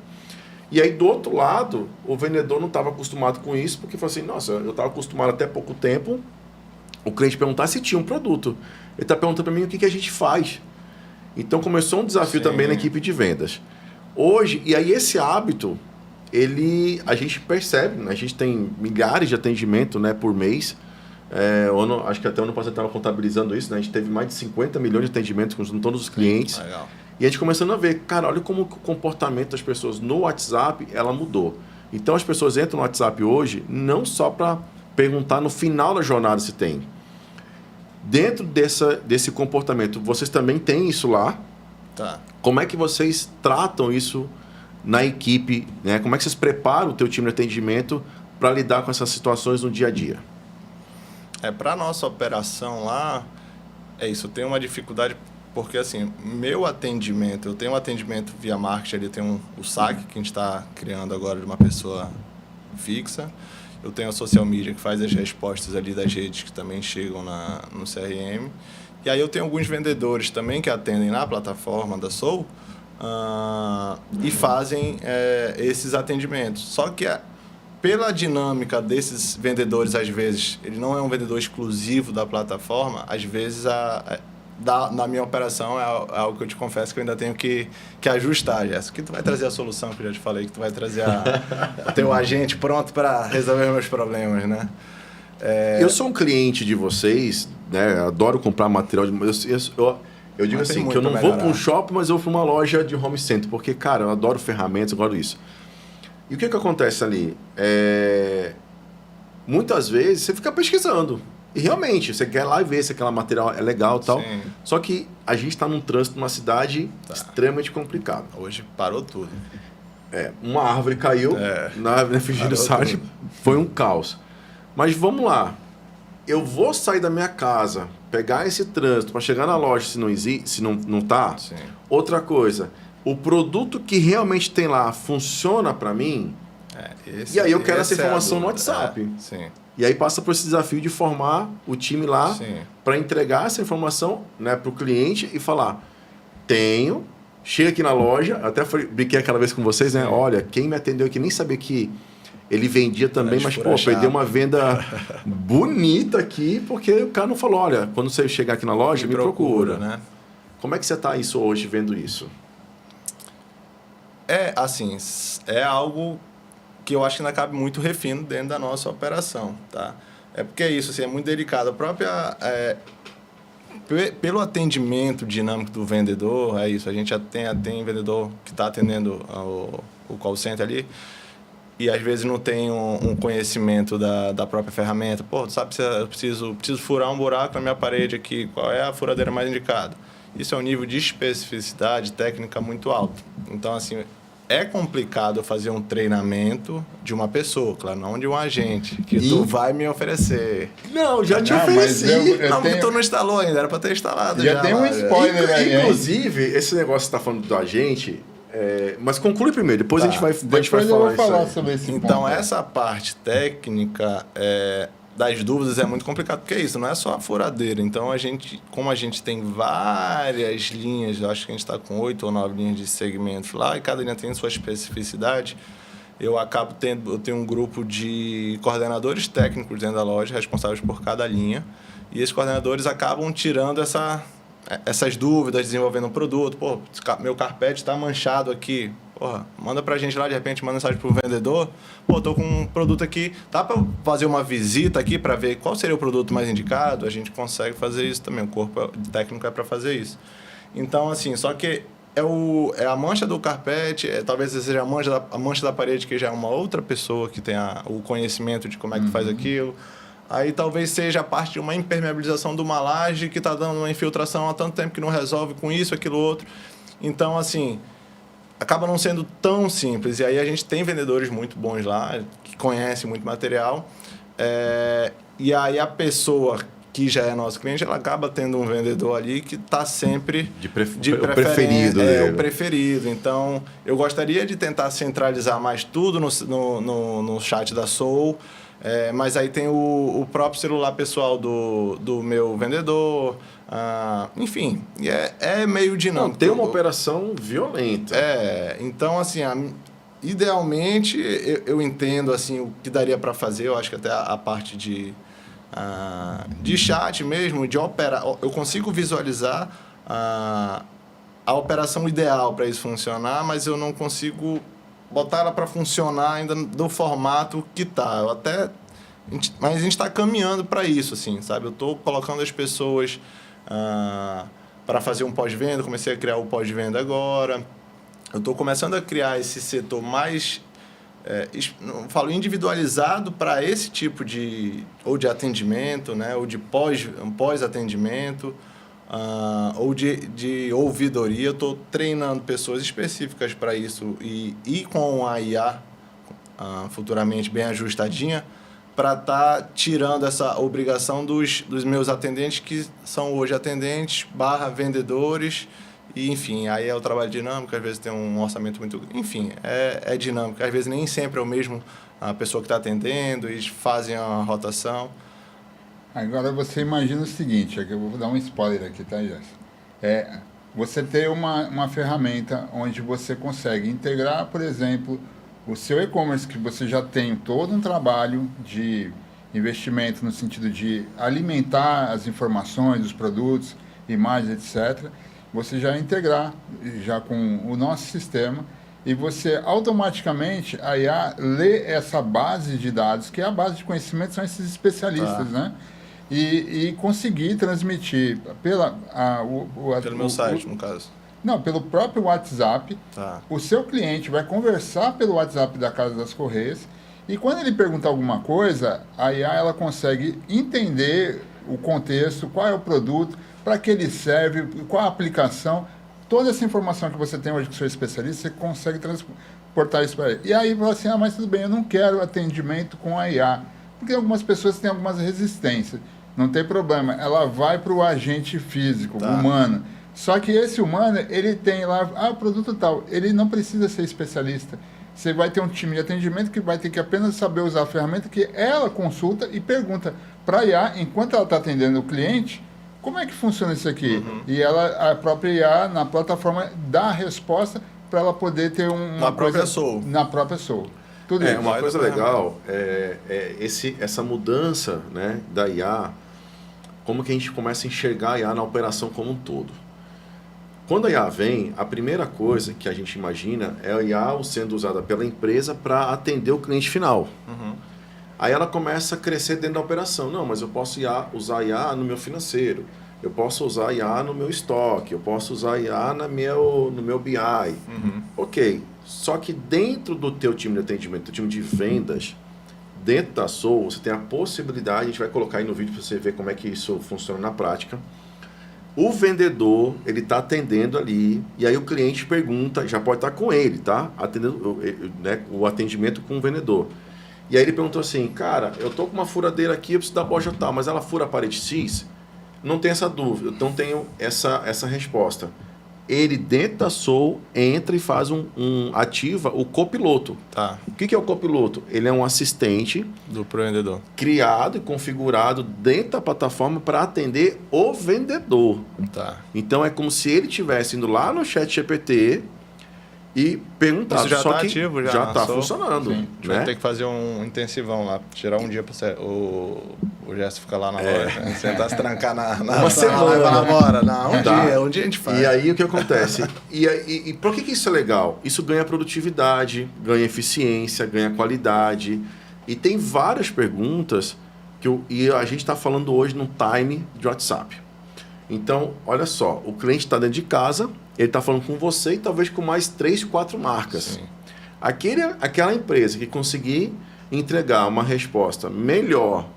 E aí, do outro lado, o vendedor não estava acostumado com isso, porque falou assim, nossa, eu estava acostumado até pouco tempo, o cliente perguntar se tinha um produto. Ele está perguntando para mim o que a gente faz. Então, começou um desafio também na equipe de vendas. Hoje, e aí esse hábito, a gente percebe, né? A gente tem milhares de atendimentos, né, por mês. Acho que até o ano passado estava contabilizando isso, né? A gente teve mais de 50 milhões de atendimentos com todos os clientes. Legal. E a gente começando a ver, cara, olha como o comportamento das pessoas no WhatsApp, ela mudou. Então, as pessoas entram no WhatsApp hoje não só para perguntar no final da jornada se tem. Dentro desse comportamento, vocês também têm isso lá? Tá. Como é que vocês tratam isso na equipe? Né? Como é que vocês preparam o teu time de atendimento para lidar com essas situações no dia a dia? Para a nossa operação lá, isso. Tem uma dificuldade, porque assim, meu atendimento, eu tenho um atendimento via marketing, ali tem o saque que a gente está criando agora de uma pessoa fixa. Eu tenho a social media que faz as respostas ali das redes que também chegam no CRM. E aí eu tenho alguns vendedores também que atendem na plataforma da Soul e fazem esses atendimentos. Só que pela dinâmica desses vendedores, às vezes, ele não é um vendedor exclusivo da plataforma, às vezes na minha operação é algo que eu te confesso que eu ainda tenho que ajustar, Jéssica. Que tu vai trazer a solução, que eu já te falei, que tu vai trazer o teu agente pronto para resolver meus problemas, né? Eu sou um cliente de vocês, né? Adoro comprar material eu digo assim, que eu não vou para um shopping, mas eu vou para uma loja de home center, porque, cara, eu adoro ferramentas, eu adoro isso. E o que acontece ali? Muitas vezes você fica pesquisando. E realmente, você quer lá e ver se aquele material é legal e tal. Sim. Só que a gente está num trânsito numa cidade extremamente complicada. Hoje parou tudo. Uma árvore caiu na Virgílio Sargent, foi um caos. Mas vamos lá. Eu vou sair da minha casa, pegar esse trânsito para chegar na loja se não tá. Sim. Outra coisa, o produto que realmente tem lá funciona para mim? E aí eu quero essa informação no WhatsApp. Sim. E aí passa por esse desafio de formar o time lá para entregar essa informação, né, para o cliente e falar, chega aqui na loja, até brinquei aquela vez com vocês, né? Olha, quem me atendeu aqui nem sabia que ele vendia também, mas perdeu uma venda bonita aqui, porque o cara não falou, olha, quando você chegar aqui na loja, me procura. Né? Como é que você está isso hoje, vendo isso? Assim, é algo que eu acho que ainda cabe muito refino dentro da nossa operação, tá? Porque é isso, assim, é muito delicado. A própria... pelo atendimento dinâmico do vendedor, é isso. A gente já tem vendedor que está atendendo o call center ali e às vezes não tem um conhecimento da própria ferramenta. Pô, sabe, eu preciso furar um buraco na minha parede aqui, qual é a furadeira mais indicada? isso é um nível de especificidade técnica muito alto. Então, assim, é complicado fazer um treinamento de uma pessoa, claro, não de um agente, que tu vai me oferecer. Não, já te Não, ofereci. Não, tenho- tu não instalou ainda, era pra ter instalado Já tem um lá, spoiler aí, hein? Inclusive, esse negócio que você tá falando do agente, mas conclui primeiro, depois a gente vai Depois falar eu vou isso falar aí. sobre esse Então, ponto. essa parte técnica das dúvidas é muito complicado, porque é isso, não é só a furadeira. Então, como a gente tem várias linhas, eu acho que a gente está com 8 ou 9 linhas de segmentos lá, e cada linha tem sua especificidade, eu tenho um grupo de coordenadores técnicos dentro da loja, responsáveis por cada linha, e esses coordenadores acabam tirando essas dúvidas, desenvolvendo um produto. Pô, meu carpete está manchado aqui. Porra, manda pra gente lá, de repente manda mensagem pro vendedor. Pô, tô com um produto aqui. Dá pra fazer uma visita aqui para ver qual seria o produto mais indicado? A gente consegue fazer isso também. O corpo técnico é para fazer isso. Então, assim, só que é a mancha do carpete, talvez seja a mancha da parede, que já é uma outra pessoa que tem o conhecimento de como é que faz aquilo. Aí talvez seja a parte de uma impermeabilização de uma laje que está dando uma infiltração há tanto tempo que não resolve com isso, aquilo, outro. Então, assim, acaba não sendo tão simples. E aí a gente tem vendedores muito bons lá, que conhecem muito material. E aí a pessoa que já é nosso cliente, ela acaba tendo um vendedor ali que está sempre O preferido dele. o preferido. Então, eu gostaria de tentar centralizar mais tudo no chat da Soul. Mas aí tem o próprio celular pessoal do meu vendedor. Enfim, é meio dinâmico. Não, tem uma operação violenta. Então, assim, idealmente, eu entendo assim, o que daria para fazer. Eu acho que até a parte de chat mesmo, de operar. Eu consigo visualizar a operação ideal para isso funcionar, mas eu não consigo botar ela para funcionar ainda do formato que tá. Mas a gente está caminhando para isso, assim, sabe? Eu estou colocando as pessoas para fazer um pós-venda, comecei a criar o pós-venda agora. Eu estou começando a criar esse setor mais, não falo individualizado para esse tipo de atendimento, né? Ou de pós-atendimento. Ou de ouvidoria. Eu estou treinando pessoas específicas para isso e com a IA futuramente bem ajustadinha para estar tirando essa obrigação dos meus atendentes, que são hoje atendentes / vendedores. E, enfim, aí é o trabalho dinâmico, às vezes tem um orçamento muito... Enfim, é dinâmico. Às vezes nem sempre é o mesmo a pessoa que está atendendo, eles fazem a rotação. Agora você imagina o seguinte, aqui eu vou dar um spoiler aqui, tá, Jéssica? Você tem uma ferramenta onde você consegue integrar, por exemplo, o seu e-commerce, que você já tem todo um trabalho de investimento no sentido de alimentar as informações, os produtos, imagens, etc. Você já integrar já com o nosso sistema e você automaticamente a IA lê essa base de dados, que é a base de conhecimento, são esses especialistas, né? E conseguir transmitir Pelo meu site, no caso. Não, pelo próprio WhatsApp. O seu cliente vai conversar pelo WhatsApp da Casa das Correias e quando ele perguntar alguma coisa, a IA ela consegue entender o contexto, qual é o produto, para que ele serve, qual a aplicação. Toda essa informação que você tem hoje com o seu especialista, você consegue transportar isso para ele. E aí fala assim, mas tudo bem, eu não quero atendimento com a IA. Porque algumas pessoas têm algumas resistências. Não tem problema, ela vai para o agente físico, humano. Só que esse humano, ele tem lá, o produto tal, ele não precisa ser especialista. Você vai ter um time de atendimento que vai ter que apenas saber usar a ferramenta que ela consulta e pergunta para a IA, enquanto ela está atendendo o cliente, como é que funciona isso aqui? E a própria IA, na plataforma, dá a resposta para ela poder ter uma própria Soul. Na própria Soul. Tudo isso. Uma coisa legal essa mudança, né, da IA, como que a gente começa a enxergar a IA na operação como um todo. Quando a IA vem, a primeira coisa que a gente imagina é a IA sendo usada pela empresa para atender o cliente final. Aí ela começa a crescer dentro da operação. Não, mas eu posso usar a IA no meu financeiro, eu posso usar a IA no meu estoque, eu posso usar a IA no meu BI. Ok, só que dentro do teu time de atendimento, do time de vendas, dentro da Soul, você tem a possibilidade, a gente vai colocar aí no vídeo para você ver como é que isso funciona na prática, O vendedor, ele está atendendo ali, e aí o cliente pergunta, já pode estar com ele, tá? Atendendo, né, o atendimento com o vendedor. E aí ele perguntou assim, cara, eu tô com uma furadeira aqui, eu preciso da boja tal, mas ela fura a parede X? Não tem essa dúvida, então tenho essa resposta. Ele, dentro da Soul, entra e faz ativa o copiloto. Tá. O que é o copiloto? Ele é um assistente Pro vendedor. criado e configurado dentro da plataforma para atender o vendedor. Tá. Então é como se ele estivesse indo lá no ChatGPT e perguntar. Isso já só tá que ativo, já está lançou? funcionando. Sim. A gente Né? vai ter que fazer um intensivão lá, tirar um dia para o Gerson ficar lá na loja, né? Sentar se trancar na Uma semana. Vai embora. Não, Tá. um dia a gente faz. E aí o que acontece? E por que isso é legal? Isso ganha produtividade, ganha eficiência, ganha qualidade. E tem várias perguntas e a gente está falando hoje no time de WhatsApp. Então, olha só, o cliente está dentro de casa, ele está falando com você e talvez com mais 3, 4 marcas. Sim. Aquela empresa que conseguir entregar uma resposta melhor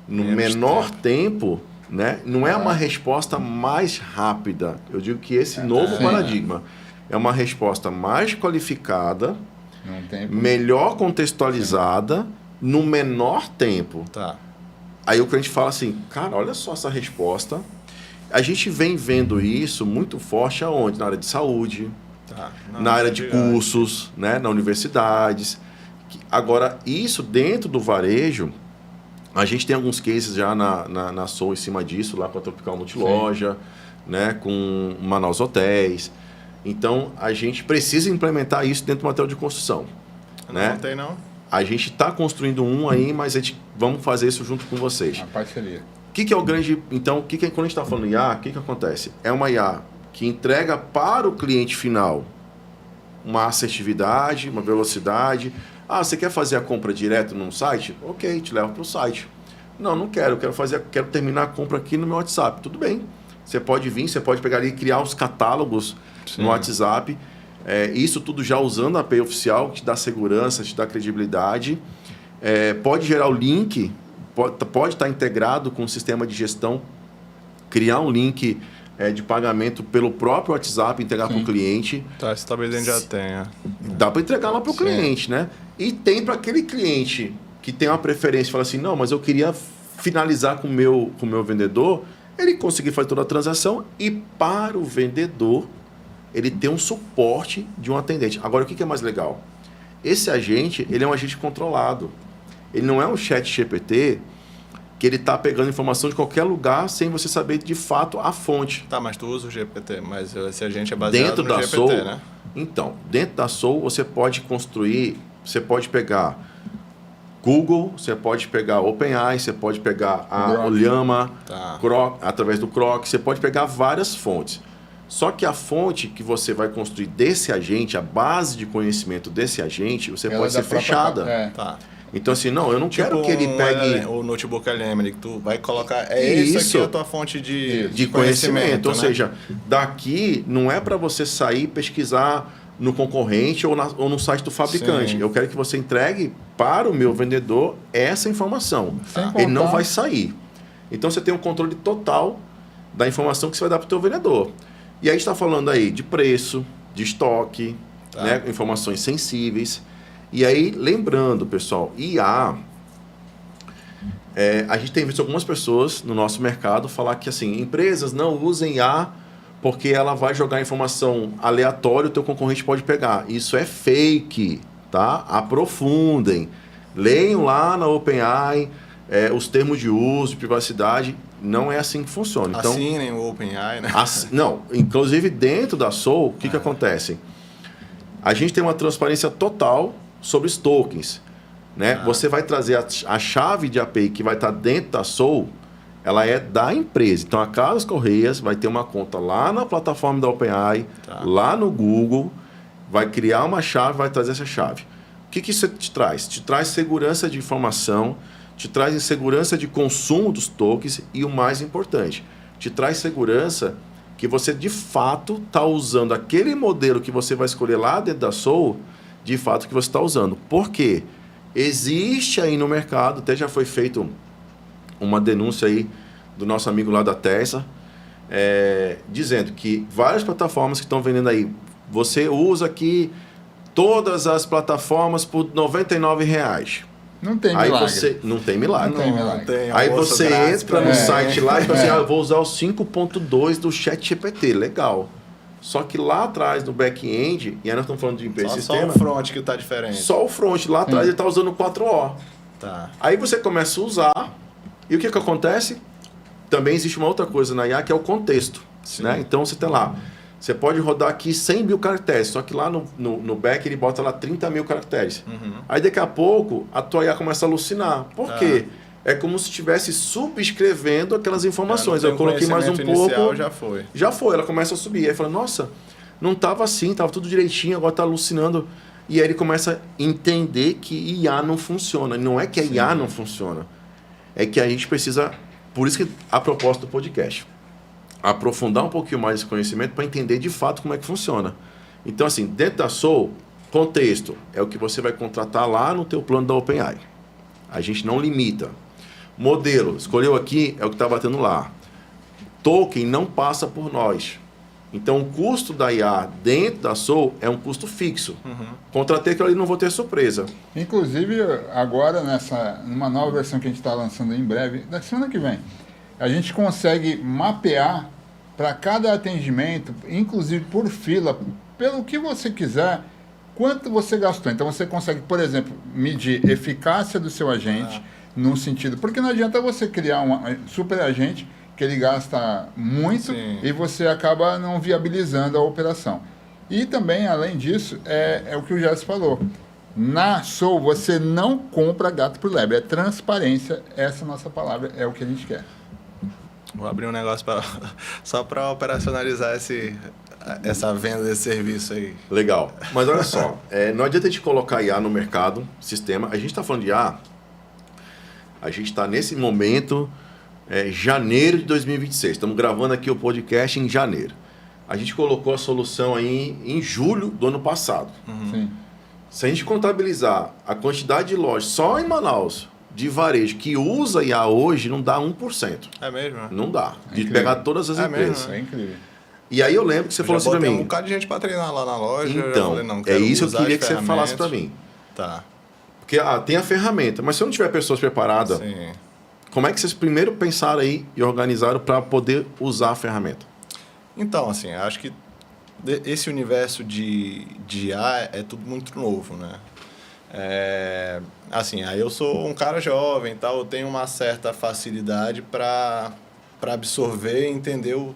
no menor tempo, né? Não é uma resposta mais rápida. Eu digo que esse novo paradigma é uma resposta mais qualificada, melhor contextualizada, no menor tempo. Tá. Aí o cliente fala assim, cara, olha só essa resposta. A gente vem vendo isso muito forte aonde? Na área de saúde, Tá. na área de cursos, né? Na universidades. Agora, isso dentro do varejo, a gente tem alguns cases já na Soul em cima disso, lá com a Tropical Multiloja, né? Com Manaus Hotéis. Então, a gente precisa implementar isso dentro do material de construção. Né? Não tem, não. A gente está construindo um aí, mas vamos fazer isso junto com vocês. A parceria. O que é o grande... Então, quando a gente está falando IA, o que acontece? É uma IA que entrega para o cliente final uma assertividade, uma velocidade. Ah, você quer fazer a compra direto num site? Ok, te levo para o site. Não quero. Quero terminar a compra aqui no meu WhatsApp. Tudo bem. Você pode vir, você pode pegar ali e criar os catálogos no WhatsApp. Isso tudo já usando a API oficial, que te dá segurança, te dá credibilidade. Pode gerar o link, pode estar integrado com o sistema de gestão, criar um link de pagamento pelo próprio WhatsApp, entregar para o cliente. Tá, isso talvez a gente já tenha. Dá para entregar lá para o cliente, né? E tem para aquele cliente que tem uma preferência, fala assim, não, mas eu queria finalizar com o meu vendedor, ele conseguir fazer toda a transação e para o vendedor ele tem um suporte de um atendente. Agora, o que é mais legal? Esse agente, ele é um agente controlado. Ele não é um chat GPT que ele está pegando informação de qualquer lugar sem você saber de fato a fonte. Tá, mas tu usa o GPT, mas esse agente é baseado Dentro no da GPT, Soul, né? Então, dentro da Soul você pode construir, você pode pegar Google, você pode pegar OpenAI, você pode pegar a Llama, através do Grok, você pode pegar várias fontes. Só que a fonte que você vai construir desse agente, a base de conhecimento desse agente, você pode ser fechada. Tá. Então, assim, não, eu não quero que ele pegue... O notebook LM, que tu vai colocar... Isso aqui a tua fonte de conhecimento. Ou né? seja, daqui não é para você sair pesquisar no concorrente ou no site do fabricante. Sim. Eu quero que você entregue para o meu vendedor essa informação. Ele não vai sair. Então, você tem um controle total da informação que você vai dar para o teu vendedor. E aí a gente está falando aí de preço, de estoque, né, informações sensíveis. E aí, lembrando, pessoal, IA, a gente tem visto algumas pessoas no nosso mercado falar que assim, empresas não usem IA porque ela vai jogar informação aleatória e o teu concorrente pode pegar. Isso é fake, tá? Aprofundem. Leiam lá na OpenAI os termos de uso, de privacidade. Não é assim que funciona. Então, assinem o OpenAI, né? Não, inclusive dentro da Soul, o que acontece? A gente tem uma transparência total sobre os tokens. Né? Você vai trazer a chave de API que vai estar dentro da Soul, ela é da empresa. Então, a Carlos Correias vai ter uma conta lá na plataforma da OpenAI, lá no Google, vai criar uma chave, vai trazer essa chave. O que isso te traz? Te traz segurança de informação, te traz segurança de consumo dos tokens e o mais importante, te traz segurança que você de fato está usando aquele modelo que você vai escolher lá dentro da Soul, de fato que você está usando. Por quê? Existe aí no mercado, até já foi feito uma denúncia aí do nosso amigo lá da Terça, dizendo que várias plataformas que estão vendendo aí, você usa aqui todas as plataformas por R$ 99,00. Não tem Aí milagre. não tem milagre. Não tem milagre. Tem Aí almoço você grátis entra no também. site lá e fala assim, eu vou usar o 5.2 do ChatGPT, legal. Só que lá atrás, no back-end, e aí nós estamos falando de empresa Só e o sistema, front que tá diferente. só o front, lá atrás ele está usando o 4O. Tá. Aí você começa a usar, e o que acontece? Também existe uma outra coisa na IA, que é o contexto. Né? Então você tem lá, você pode rodar aqui 100 mil caracteres, só que lá no back ele bota lá 30 mil caracteres. Aí daqui a pouco a tua IA começa a alucinar. Por quê? É como se estivesse subscrevendo aquelas informações. Eu coloquei mais um pouco. Já foi. Já foi, ela começa a subir. Aí fala, nossa, não estava assim, estava tudo direitinho, agora está alucinando. E aí ele começa a entender que IA não funciona. Não é que a IA não funciona. É que a gente precisa, por isso que a proposta do podcast, aprofundar um pouquinho mais esse conhecimento para entender de fato como é que funciona. Então, assim, dentro da Soul, contexto é o que você vai contratar lá no teu plano da OpenAI. A gente não limita. Modelo, escolheu aqui, é o que está batendo lá. Token não passa por nós. Então, o custo da IA dentro da Soul é um custo fixo. Contratei aquilo ali, não vou ter surpresa. Inclusive, agora, numa nova versão que a gente está lançando em breve, da semana que vem, a gente consegue mapear para cada atendimento, inclusive por fila, pelo que você quiser, quanto você gastou. Então, você consegue, por exemplo, medir eficácia do seu agente, no sentido... Porque não adianta você criar um super agente que ele gasta muito e você acaba não viabilizando a operação. E também, além disso, é o que o Gerson falou. Na Soul, você não compra gato por lebre, é transparência. Essa nossa palavra é o que a gente quer. Vou abrir um negócio só para operacionalizar essa venda desse serviço aí. Legal. Mas olha só, não adianta a gente colocar IA no mercado, sistema. A gente está falando de IA, a gente está nesse momento, janeiro de 2026. Estamos gravando aqui o podcast em janeiro. A gente colocou a solução aí em julho do ano passado. Sim. Se a gente contabilizar a quantidade de lojas só em Manaus, de varejo, que usa IA hoje, não dá 1%. É mesmo? Não dá. De incrível. pegar todas as empresas. mesmo, É incrível. E aí eu lembro que você falou assim pra mim. Um bocado de gente para treinar lá na loja. Então, falei, não, é isso que eu usar queria as que você falasse pra ferramentas. mim. Tá. Porque tem a ferramenta, mas se eu não tiver pessoas preparadas, Sim. como é que vocês primeiro pensaram aí e organizaram para poder usar a ferramenta? Então, assim, acho que esse universo de IA é tudo muito novo, né? Assim, aí eu sou um cara jovem, tal, eu tenho uma certa facilidade para absorver e entender o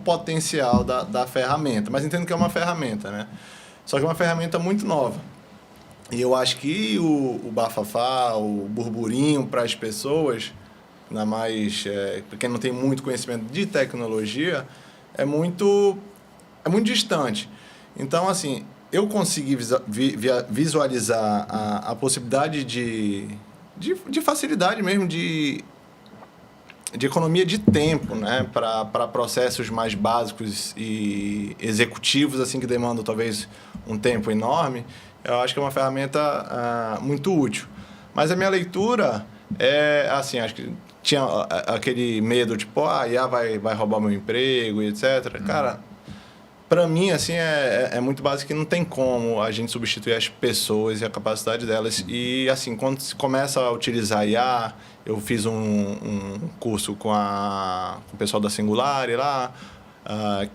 potencial da ferramenta. Mas entendo que é uma ferramenta, né? Só que é uma ferramenta muito nova. E eu acho que o bafafá, o burburinho para as pessoas, ainda mais para quem não tem muito conhecimento de tecnologia, é muito distante. Então, assim, eu consegui visualizar a possibilidade de facilidade mesmo, de economia de tempo, né, para processos mais básicos e executivos, assim, que demandam talvez um tempo enorme. Eu acho que é uma ferramenta muito útil. Mas a minha leitura assim, acho que tinha aquele medo, tipo, a IA vai roubar meu emprego e etc. Cara, para mim, assim, é muito básico que não tem como a gente substituir as pessoas e a capacidade delas. E, assim, quando se começa a utilizar IA, eu fiz um curso com o pessoal da Singular lá,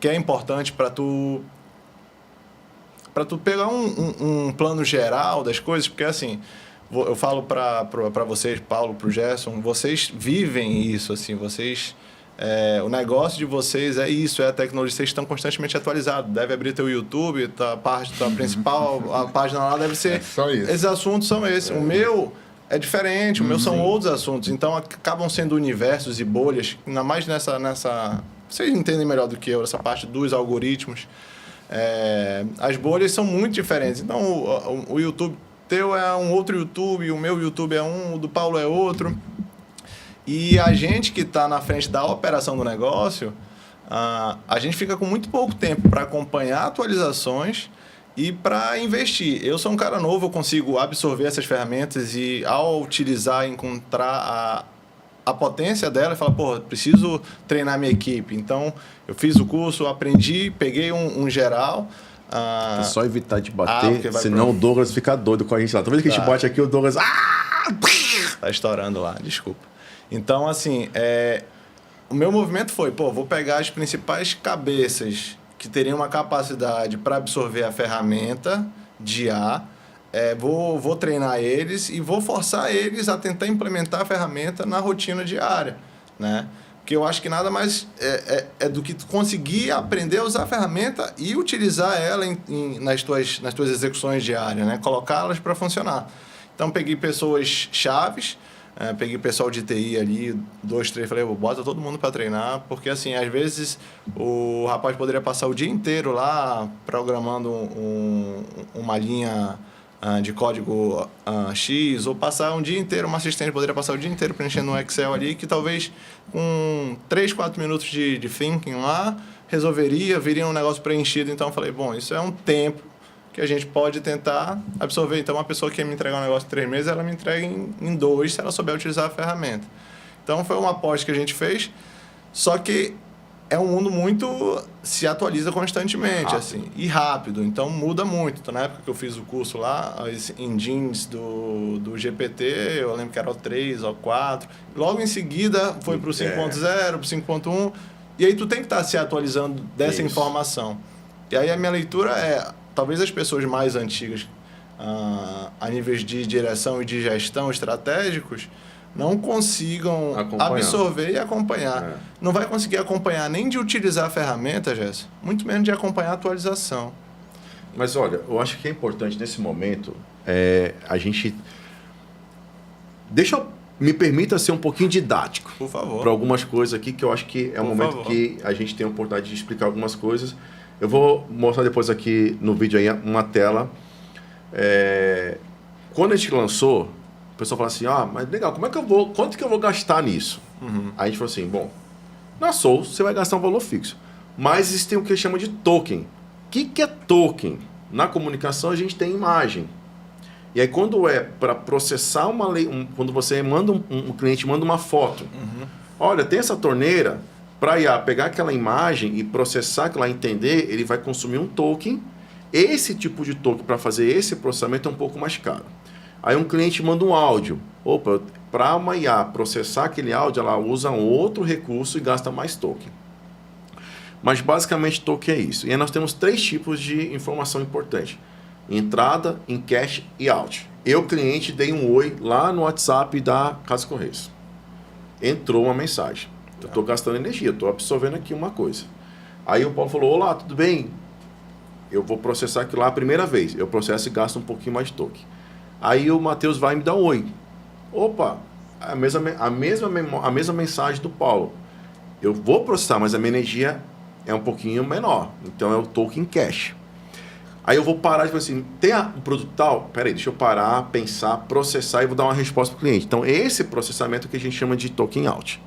que é importante para tu pegar um plano geral das coisas, porque, assim, eu falo para vocês, Paulo, para o Gerson, vocês vivem isso, assim, vocês... o negócio de vocês é isso, é a tecnologia, vocês estão constantemente atualizados. Deve abrir teu YouTube, a principal a página lá deve ser... só isso. Esses assuntos são esses. O meu é diferente, o meu são outros assuntos. Então, acabam sendo universos e bolhas, ainda mais nessa... Vocês entendem melhor do que eu, essa parte dos algoritmos. As bolhas são muito diferentes. Então, o YouTube teu é um outro YouTube, o meu YouTube é um, o do Paulo é outro. E a gente que está na frente da operação do negócio, a gente fica com muito pouco tempo para acompanhar atualizações e para investir. Eu sou um cara novo, eu consigo absorver essas ferramentas e, ao utilizar, encontrar a potência dela e fala, pô, preciso treinar minha equipe. Então, eu fiz o curso, aprendi, peguei um geral. É só evitar de bater, senão o pro... Douglas fica doido com a gente lá. Toda vez que a gente bate aqui, o Douglas... Tá estourando lá, desculpa. Então, assim, o meu movimento foi, pô, vou pegar as principais cabeças que teriam uma capacidade para absorver a ferramenta de IA, vou treinar eles e vou forçar eles a tentar implementar a ferramenta na rotina diária, né? Porque eu acho que nada mais do que tu conseguir aprender a usar a ferramenta e utilizar ela nas tuas execuções diárias, né? Colocá-las para funcionar. Então, peguei pessoas chaves, peguei pessoal de TI ali, 2, 3, falei, bota todo mundo para treinar, porque assim, às vezes o rapaz poderia passar o dia inteiro lá programando uma linha de código X, ou passar um dia inteiro, uma assistente poderia passar o dia inteiro preenchendo um Excel ali, que talvez com 3, 4 minutos de thinking lá, viria um negócio preenchido. Então eu falei, bom, isso é um tempo que a gente pode tentar absorver. Então uma pessoa que ia me entregar um negócio em 3 meses, ela me entrega em 2, se ela souber utilizar a ferramenta. Então foi uma aposta que a gente fez, só que é um mundo muito... se atualiza constantemente, assim, e rápido, então muda muito. Então, na época que eu fiz o curso lá, as engines do GPT, eu lembro que era o 3, o 4, logo em seguida foi para o 5.0, para o 5.1, e aí tu tem que estar se atualizando dessa informação. E aí a minha leitura talvez as pessoas mais antigas, a níveis de direção e de gestão estratégicos, não consigam absorver e acompanhar. Não vai conseguir acompanhar nem de utilizar a ferramenta, Jéssica, muito menos de acompanhar a atualização. Mas olha, eu acho que é importante nesse momento a gente... Me permita ser um pouquinho didático. Por favor. Para algumas coisas aqui que eu acho que é um momento que a gente tem a oportunidade de explicar algumas coisas. Eu vou mostrar depois aqui no vídeo aí uma tela. Quando a gente lançou, o pessoal fala assim, mas legal, quanto que eu vou gastar nisso? Aí a gente falou assim, bom, na Soul você vai gastar um valor fixo, mas existem o que chama de token. O que é token? Na comunicação a gente tem imagem. E aí quando para processar quando você manda um cliente manda uma foto, olha, tem essa torneira, para pegar aquela imagem e processar aquilo lá, entender, ele vai consumir um token. Esse tipo de token para fazer esse processamento é um pouco mais caro. Aí um cliente manda um áudio. Para uma IA processar aquele áudio, ela usa um outro recurso e gasta mais token. Mas basicamente token é isso. E aí nós temos 3 tipos de informação importante. Entrada, in cache e out. Eu, cliente, dei um oi lá no WhatsApp da Casa Correios. Entrou uma mensagem. Eu estou gastando energia, estou absorvendo aqui uma coisa. Aí o Paulo falou, olá, tudo bem? Eu vou processar aquilo lá a primeira vez. Eu processo e gasto um pouquinho mais de token. Aí o Matheus vai me dar um oi. Opa, a mesma mensagem do Paulo. Eu vou processar, mas a minha energia é um pouquinho menor. Então é o token cache. Aí eu vou parar e falar assim, tem um produto tal? Peraí, deixa eu parar, pensar, processar e vou dar uma resposta para o cliente. Então esse processamento que a gente chama de token out.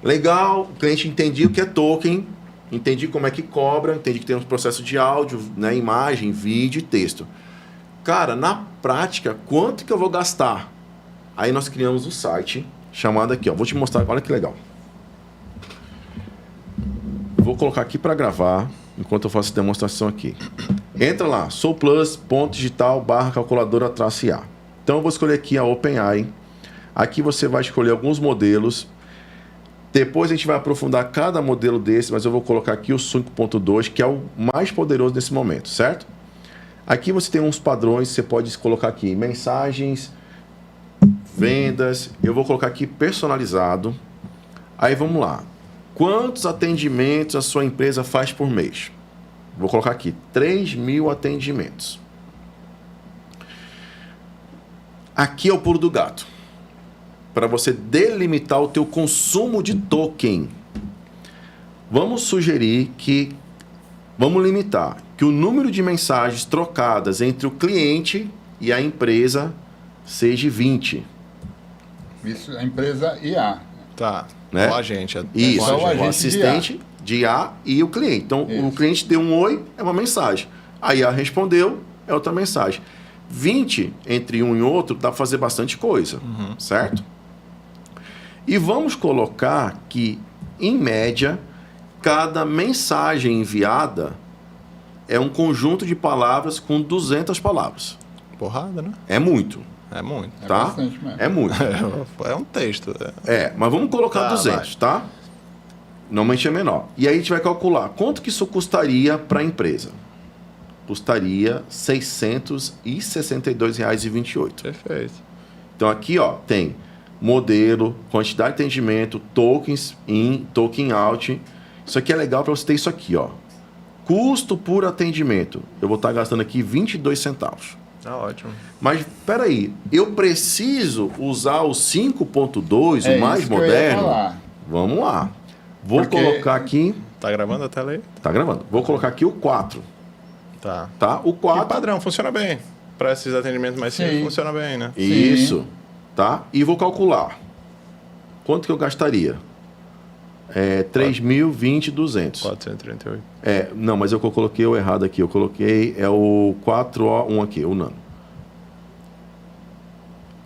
Legal, o cliente entendi o que é token, entendi como é que cobra, entendi que tem um processo de áudio, né, imagem, vídeo e texto. Cara, na prática, quanto que eu vou gastar? Aí nós criamos um site chamado aqui, vou te mostrar, olha que legal. Vou colocar aqui para gravar, enquanto eu faço a demonstração aqui. Entra lá, soulplus.digital/calculadora-IA. Então eu vou escolher aqui a OpenAI. Aqui você vai escolher alguns modelos. Depois a gente vai aprofundar cada modelo desse, mas eu vou colocar aqui o 5.2, que é o mais poderoso nesse momento, certo? Aqui você tem uns padrões, você pode colocar aqui mensagens, vendas, eu vou colocar aqui personalizado. Aí vamos lá. Quantos atendimentos a sua empresa faz por mês? Vou colocar aqui 3.000 atendimentos. Aqui é o pulo do gato. Para você delimitar o teu consumo de token. Vamos limitar que o número de mensagens trocadas entre o cliente e a empresa seja 20. Isso, a empresa IA. Tá, né? O agente. Isso, o assistente de IA e o cliente. Então, o cliente deu um oi, é uma mensagem. A IA respondeu, é outra mensagem. 20 entre um e outro dá para fazer bastante coisa, certo? E vamos colocar que, em média, cada mensagem enviada é um conjunto de palavras com 200 palavras. Porrada, né? É muito, É muito. tá? bastante mesmo. É muito. É um texto. Mas vamos colocar Tá, 200, tá? Normalmente é menor. E aí a gente vai calcular quanto que isso custaria para a empresa. Custaria R$ 662,28. Perfeito. Então aqui, ó, tem modelo, quantidade de atendimento, tokens in, token out. Isso aqui é legal para você ter isso aqui, ó. Custo por atendimento. Eu vou estar gastando aqui 22 centavos. Tá ótimo. Mas peraí, eu preciso usar o 5.2, o mais isso que eu ia moderno? falar. Vamos lá. Vou Porque- colocar aqui. Tá gravando a tela aí? Tá gravando. Vou colocar aqui o 4, Tá. tá? O E 4. padrão, funciona bem. Para esses atendimentos mais simples, Sim. funciona bem, né? Isso, tá? E vou calcular. Quanto que eu gastaria? 3.020,200. 438. Não, mas eu coloquei o errado aqui. Eu coloquei o 4O1 aqui, o nano.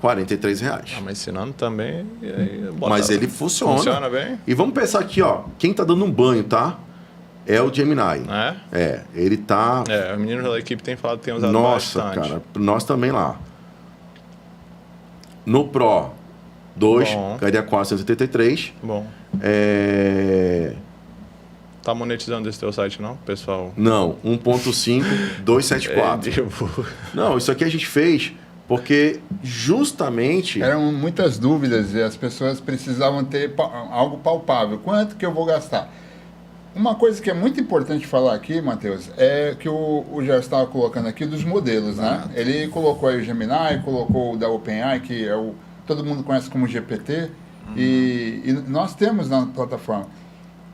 R$43. Ah, mas ensinando também. E aí, bota Mas lá. ele funciona. Funciona bem? E vamos pensar aqui, ó. Quem tá dando um banho, tá? É o Gemini. Ele tá... O menino da equipe tem falado que tem usado Nossa, bastante. cara. Nós também lá. No Pro 2, Bom. daria 483. Bom, tá monetizando esse teu site, não, pessoal? Não, 1.5, 274. Tipo, Não, isso aqui a gente fez porque justamente... Eram muitas dúvidas e as pessoas precisavam ter algo palpável. Quanto que eu vou gastar? Uma coisa que é muito importante falar aqui, Matheus, é que o Gerson estava colocando aqui dos modelos, né? Ele colocou aí o Gemini, colocou o da OpenAI, que é todo mundo conhece como GPT, e nós temos na plataforma.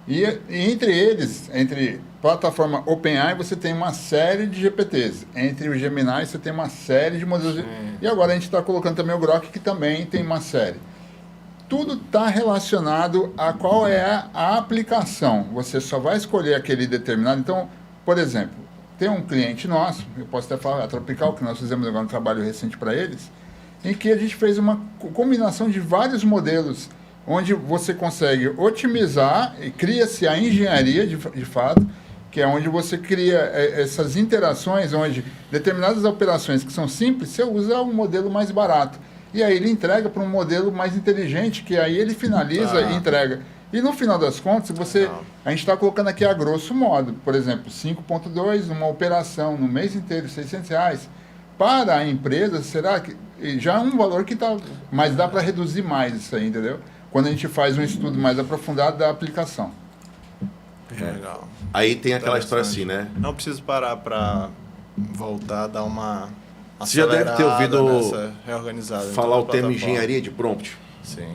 E entre eles, entre plataforma OpenAI, você tem uma série de GPTs. Entre o Gemini, você tem uma série de modelos. E agora a gente está colocando também o Grok, que também tem uma série. Tudo está relacionado a qual é a aplicação. Você só vai escolher aquele determinado. Então, por exemplo, tem um cliente nosso, eu posso até falar, a Tropical, que nós fizemos agora um trabalho recente para eles, em que a gente fez uma combinação de vários modelos, onde você consegue otimizar e cria-se a engenharia, de fato, que é onde você cria essas interações, onde determinadas operações que são simples, você usa um modelo mais barato. E aí ele entrega para um modelo mais inteligente, que aí ele finaliza e entrega. E no final das contas, a gente está colocando aqui a grosso modo, por exemplo, 5.2, uma operação no mês inteiro, R$600. Para a empresa, será que já é um valor que está... Mas dá para reduzir mais isso aí, entendeu? Quando a gente faz um estudo mais aprofundado da aplicação. legal. Aí tem aquela história Interessante. assim, né? Não preciso parar para voltar, dar uma Você já deve ter ouvido reorganizada. em falar toda o a termo plataforma. engenharia de prompt. Sim.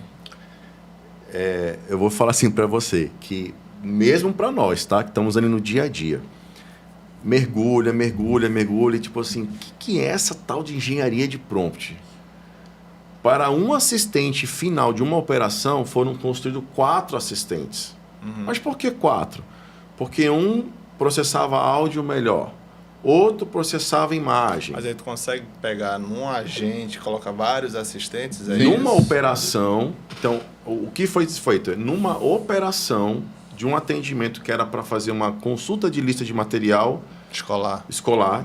Eu vou falar assim para você, que mesmo para nós, tá? Que estamos ali no dia a dia, mergulha, e tipo assim, o que é essa tal de engenharia de prompt? Para um assistente final de uma operação, foram construídos 4 assistentes. Mas por que 4? Porque um processava áudio melhor, outro processava imagem. Mas aí tu consegue pegar num agente, coloca vários assistentes aí. Numa operação, então, o que foi feito? Numa operação de um atendimento que era para fazer uma consulta de lista de material escolar.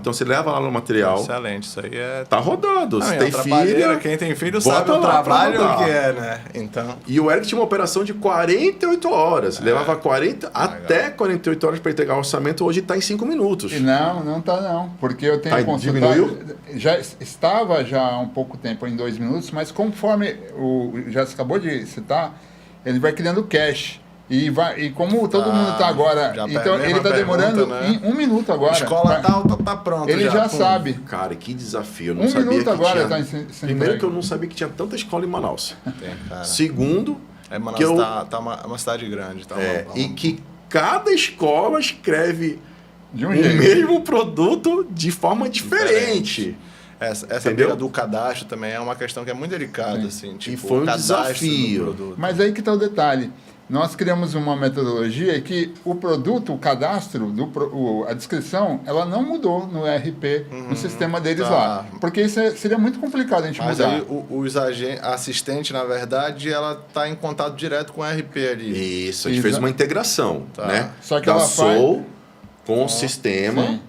Então, você leva lá no material. Excelente, isso aí é... Tá rodando. Não, Se é tem uma trabalheira, filho, quem tem filho bota sabe o lá pra trabalho rodar. que é, né? Então... E o Eric tinha uma operação de 48 horas. Levava 40 até 48 horas para entregar o orçamento. Hoje está em 5 minutos. E não tá não, porque eu tenho Diminuiu? Já estava já há um pouco tempo em 2 minutos, mas conforme o Jéssica acabou de citar, ele vai criando cache. E como todo mundo está agora, já então mesma ele está demorando pergunta, né? em 1 minuto agora. Escola tal, tá pronto. Ele já pum. sabe. Cara, que desafio. Eu não 1 sabia minuto que agora tinha... está sendo Primeiro entregue. que eu não sabia que tinha tanta escola em Manaus. Tem, cara. Segundo, Manaus que eu... tá uma cidade grande. Tá e que cada escola escreve De o um jeito. mesmo produto de forma diferente. Essa Entendeu? briga do cadastro também é uma questão que é muito delicada, assim. Tipo, foi um o cadastro do desafio. produto. Mas aí que está o detalhe. nós criamos uma metodologia que o produto, o cadastro, a descrição, ela não mudou no ERP, no sistema deles lá. Porque isso seria muito complicado a gente Mas mudar. aí a assistente, na verdade, ela está em contato direto com o ERP ali. Isso, a gente fez uma integração, né? Só que da ela Soul com o sistema. Sim.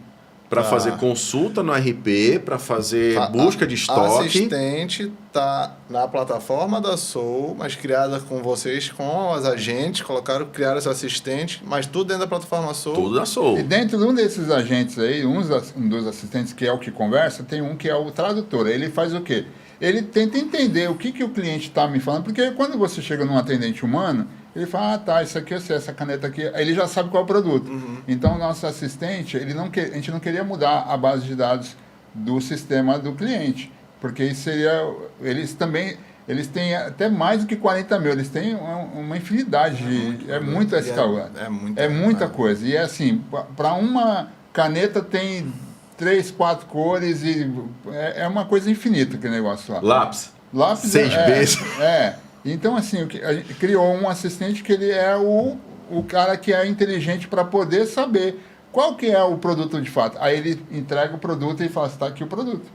Para fazer consulta no RP, para fazer busca de estoque. A assistente está na plataforma da Soul, mas criada com vocês, com os agentes, criaram esse assistente, mas tudo dentro da plataforma Soul. Tudo da Soul. E dentro de um desses agentes aí, um dos assistentes que é o que conversa, tem um que é o tradutor. Ele faz o quê? Ele tenta entender o que o cliente está me falando, porque quando você chega num atendente humano, ele fala, tá, isso aqui eu sei, essa caneta aqui, aí ele já sabe qual é o produto. Então, o nosso assistente, a gente não queria mudar a base de dados do sistema do cliente, porque isso seria, eles têm até mais do que 40 mil, eles têm uma infinidade, muito SKU, é muita coisa. E é assim, para uma caneta tem 3, 4 cores e é uma coisa infinita aquele negócio lá. Lápis 6B. Então, assim, a gente criou um assistente que ele é o cara que é inteligente para poder saber qual que é o produto de fato. Aí ele entrega o produto e fala, está aqui o produto.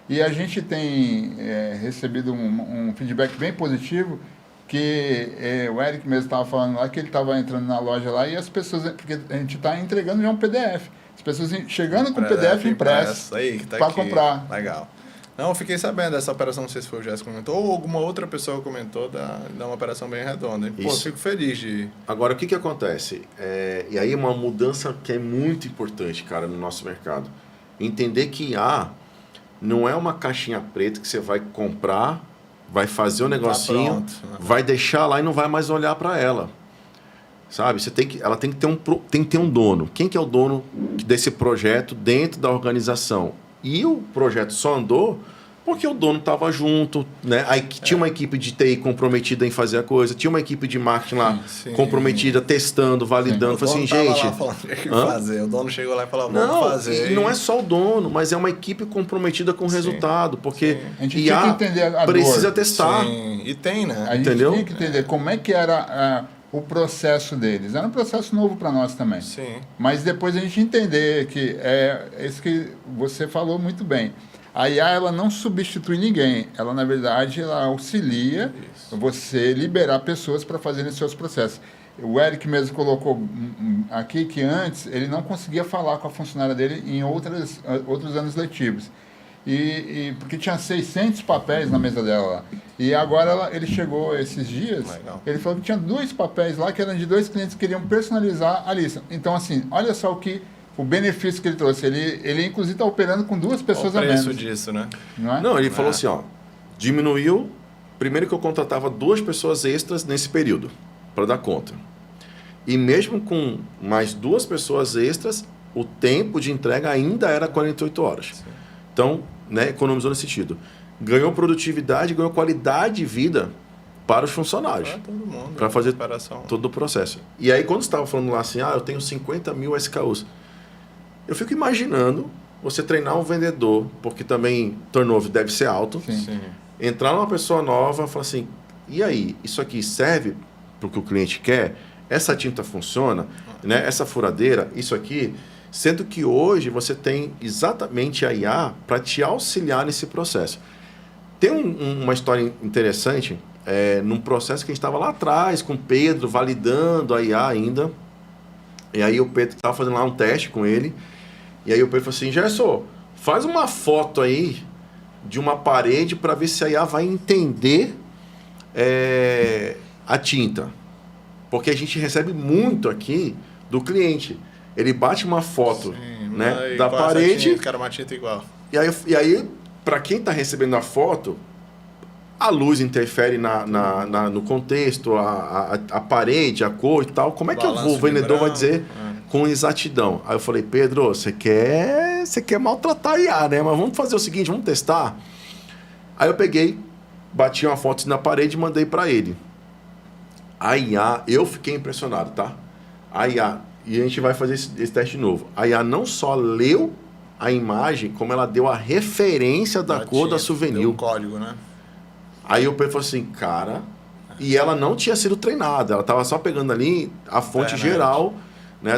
E a gente tem recebido um feedback bem positivo, que o Eric mesmo estava falando lá, que ele estava entrando na loja lá e as pessoas, porque a gente está entregando já um PDF. As pessoas chegando com o PDF impresso para comprar. Legal. Não, eu fiquei sabendo dessa operação, não sei se foi o Jéssica que comentou, ou alguma outra pessoa comentou, dá uma operação bem redonda. Pô, fico feliz de... Agora, o que acontece? E aí uma mudança que é muito importante, cara, no nosso mercado. Entender que IA não é uma caixinha preta que você vai comprar, vai fazer um negocinho, vai deixar lá e não vai mais olhar para ela. Sabe? Ela tem que ter um dono. Quem que é o dono desse projeto dentro da organização? E o projeto só andou porque o dono estava junto, né? Aí tinha uma equipe de TI comprometida em fazer a coisa, tinha uma equipe de marketing lá comprometida, testando, validando. Falei assim, gente... Lá falando o que fazer. O dono chegou lá e falou, vamos fazer. E não é só o dono, mas é uma equipe comprometida com o resultado, porque a gente tinha que entender a precisa dor. testar. Sim. E tem, né? A gente tinha que entender como é que era o processo deles. Era um processo novo para nós também. Sim. Mas depois a gente entender que é isso que você falou muito bem. A IA, ela não substitui ninguém. Ela, na verdade, ela auxilia você liberar pessoas para fazerem seus processos. O Eric mesmo colocou aqui que antes ele não conseguia falar com a funcionária dele em outros anos letivos. Porque tinha 600 papéis na mesa dela lá. E agora ele chegou esses dias, ele falou que tinha 2 papéis lá que eram de 2 clientes que queriam personalizar a lista. Então, assim, olha só o benefício que ele trouxe. Ele inclusive, está operando com 2 pessoas a menos. O preço disso, né? Não, ele falou assim, ó, diminuiu, primeiro que eu contratava 2 pessoas extras nesse período, para dar conta. E mesmo com mais 2 pessoas extras, o tempo de entrega ainda era 48 horas. Sim. Então, né, economizou nesse sentido. Ganhou produtividade, ganhou qualidade de vida para os funcionários. Para todo mundo. Para fazer todo o processo. E aí, quando você estava falando lá assim, eu tenho 50 mil SKUs. Eu fico imaginando você treinar um vendedor, porque também turnover deve ser alto. Sim. Entrar numa pessoa nova e falar assim, e aí, isso aqui serve para o que o cliente quer? Essa tinta funciona? Né? Essa furadeira? Isso aqui... Sendo que hoje você tem exatamente a IA para te auxiliar nesse processo. Tem uma história interessante, num processo que a gente estava lá atrás, com o Pedro, validando a IA ainda. E aí o Pedro estava fazendo lá um teste com ele. E aí o Pedro falou assim, Gerson, faz uma foto aí de uma parede para ver se a IA vai entender a tinta. Porque a gente recebe muito aqui do cliente. Ele bate uma foto da parede. Quero uma tinta igual. E aí para quem está recebendo a foto, a luz interfere no contexto, a parede, a cor e tal. Como é que o vendedor vai dizer com exatidão? Aí eu falei, Pedro, você quer maltratar a IA, né? Mas vamos fazer o seguinte, vamos testar. Aí eu peguei, bati uma foto na parede e mandei para ele. A IA, eu fiquei impressionado, tá? A IA... E a gente vai fazer esse teste de novo. A IA não só leu a imagem, como ela deu a referência da cor da souvenir. Deu um código, né? Aí o Pedro falou assim, cara, E ela não tinha sido treinada, ela estava só pegando ali a fonte geral, né,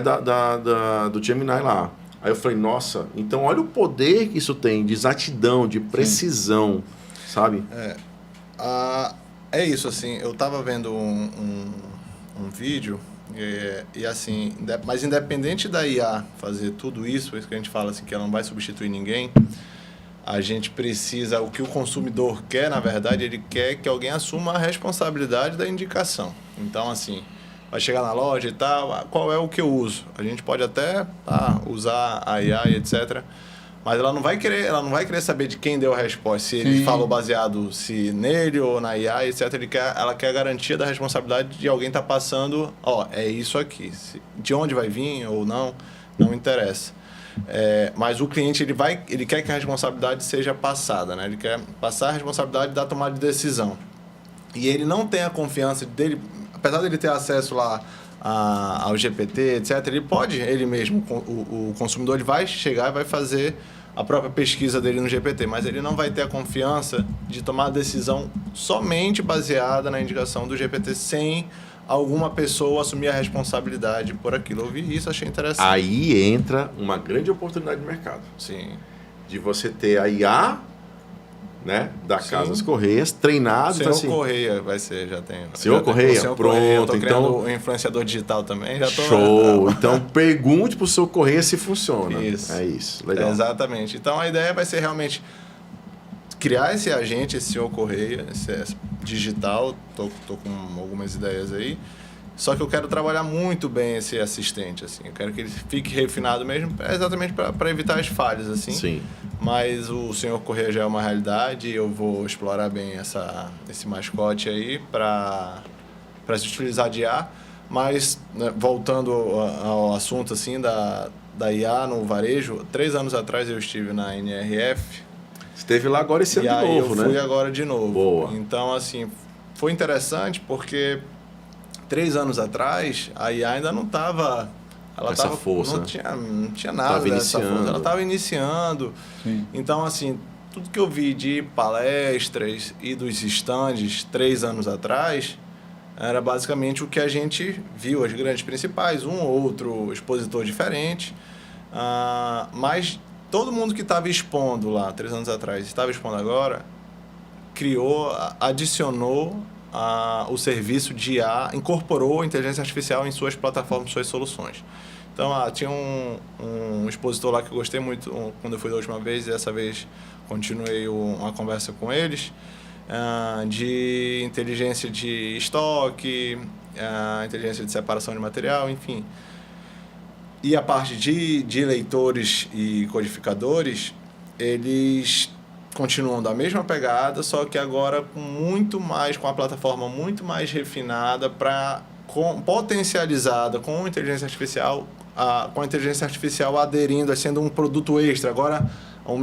do Gemini lá. Aí eu falei, nossa, então olha o poder que isso tem de exatidão, de precisão, sabe? É isso, assim, eu tava vendo um vídeo e assim, mas independente da IA fazer tudo isso, por isso que a gente fala assim, que ela não vai substituir ninguém, a gente precisa, o que o consumidor quer, na verdade, ele quer que alguém assuma a responsabilidade da indicação. Então, assim, vai chegar na loja e tal, qual é o que eu uso? A gente pode até usar a IA e etc., mas ela não vai querer saber de quem deu a resposta, se ele falou baseado se nele ou na IA, etc. Ela quer a garantia da responsabilidade de alguém estar passando, é isso aqui. De onde vai vir ou não interessa. Mas o cliente ele quer que a responsabilidade seja passada, né? Ele quer passar a responsabilidade da tomada de decisão. E ele não tem a confiança dele, apesar dele ter acesso lá ao GPT, etc., ele mesmo, o consumidor, ele vai chegar e vai fazer a própria pesquisa dele no GPT, mas ele não vai ter a confiança de tomar a decisão somente baseada na indicação do GPT, sem alguma pessoa assumir a responsabilidade por aquilo. Eu ouvi isso, achei interessante. Aí entra uma grande oportunidade de mercado. Sim. De você ter a IA, né, da Casas Correias, treinado. Senhor então, assim, Correia vai ser, já tem. Senhor Correia, Senhor pronto. Correia, eu tô então, criando um influenciador digital também. Show! Então, pergunte pro seu Correia se funciona. Isso. É isso, legal. Exatamente. Então, a ideia vai ser realmente criar esse agente, esse Senhor Correia, esse digital. Tô com algumas ideias aí. Só que eu quero trabalhar muito bem esse assistente, assim. Eu quero que ele fique refinado mesmo, exatamente para evitar as falhas, assim. Sim. Mas o Senhor Correia já é uma realidade. Eu vou explorar bem esse mascote aí para se utilizar de IA. Mas, né, voltando ao assunto, assim, da IA no varejo, 3 anos atrás eu estive na NRF. Esteve lá agora esse ano de novo, né? Eu fui agora de novo. Boa. Então, assim, foi interessante porque 3 anos atrás, a IA ainda não estava... Essa força. Não tinha nada dessa força. Ela estava iniciando. Sim. Então, assim, tudo que eu vi de palestras e dos estandes 3 anos atrás era basicamente o que a gente viu, as grandes principais, um ou outro expositor diferente. Mas todo mundo que estava expondo lá 3 anos atrás, estava expondo agora, adicionou o serviço de IA, incorporou a inteligência artificial em suas plataformas, suas soluções. Então, tinha um expositor lá que eu gostei muito quando eu fui da última vez, e dessa vez continuei uma conversa com eles, de inteligência de estoque, inteligência de separação de material, enfim. E a parte de leitores e codificadores, eles continuam da mesma pegada, só que agora com a plataforma muito mais refinada, potencializada com a inteligência artificial aderindo, sendo um produto extra. Agora, o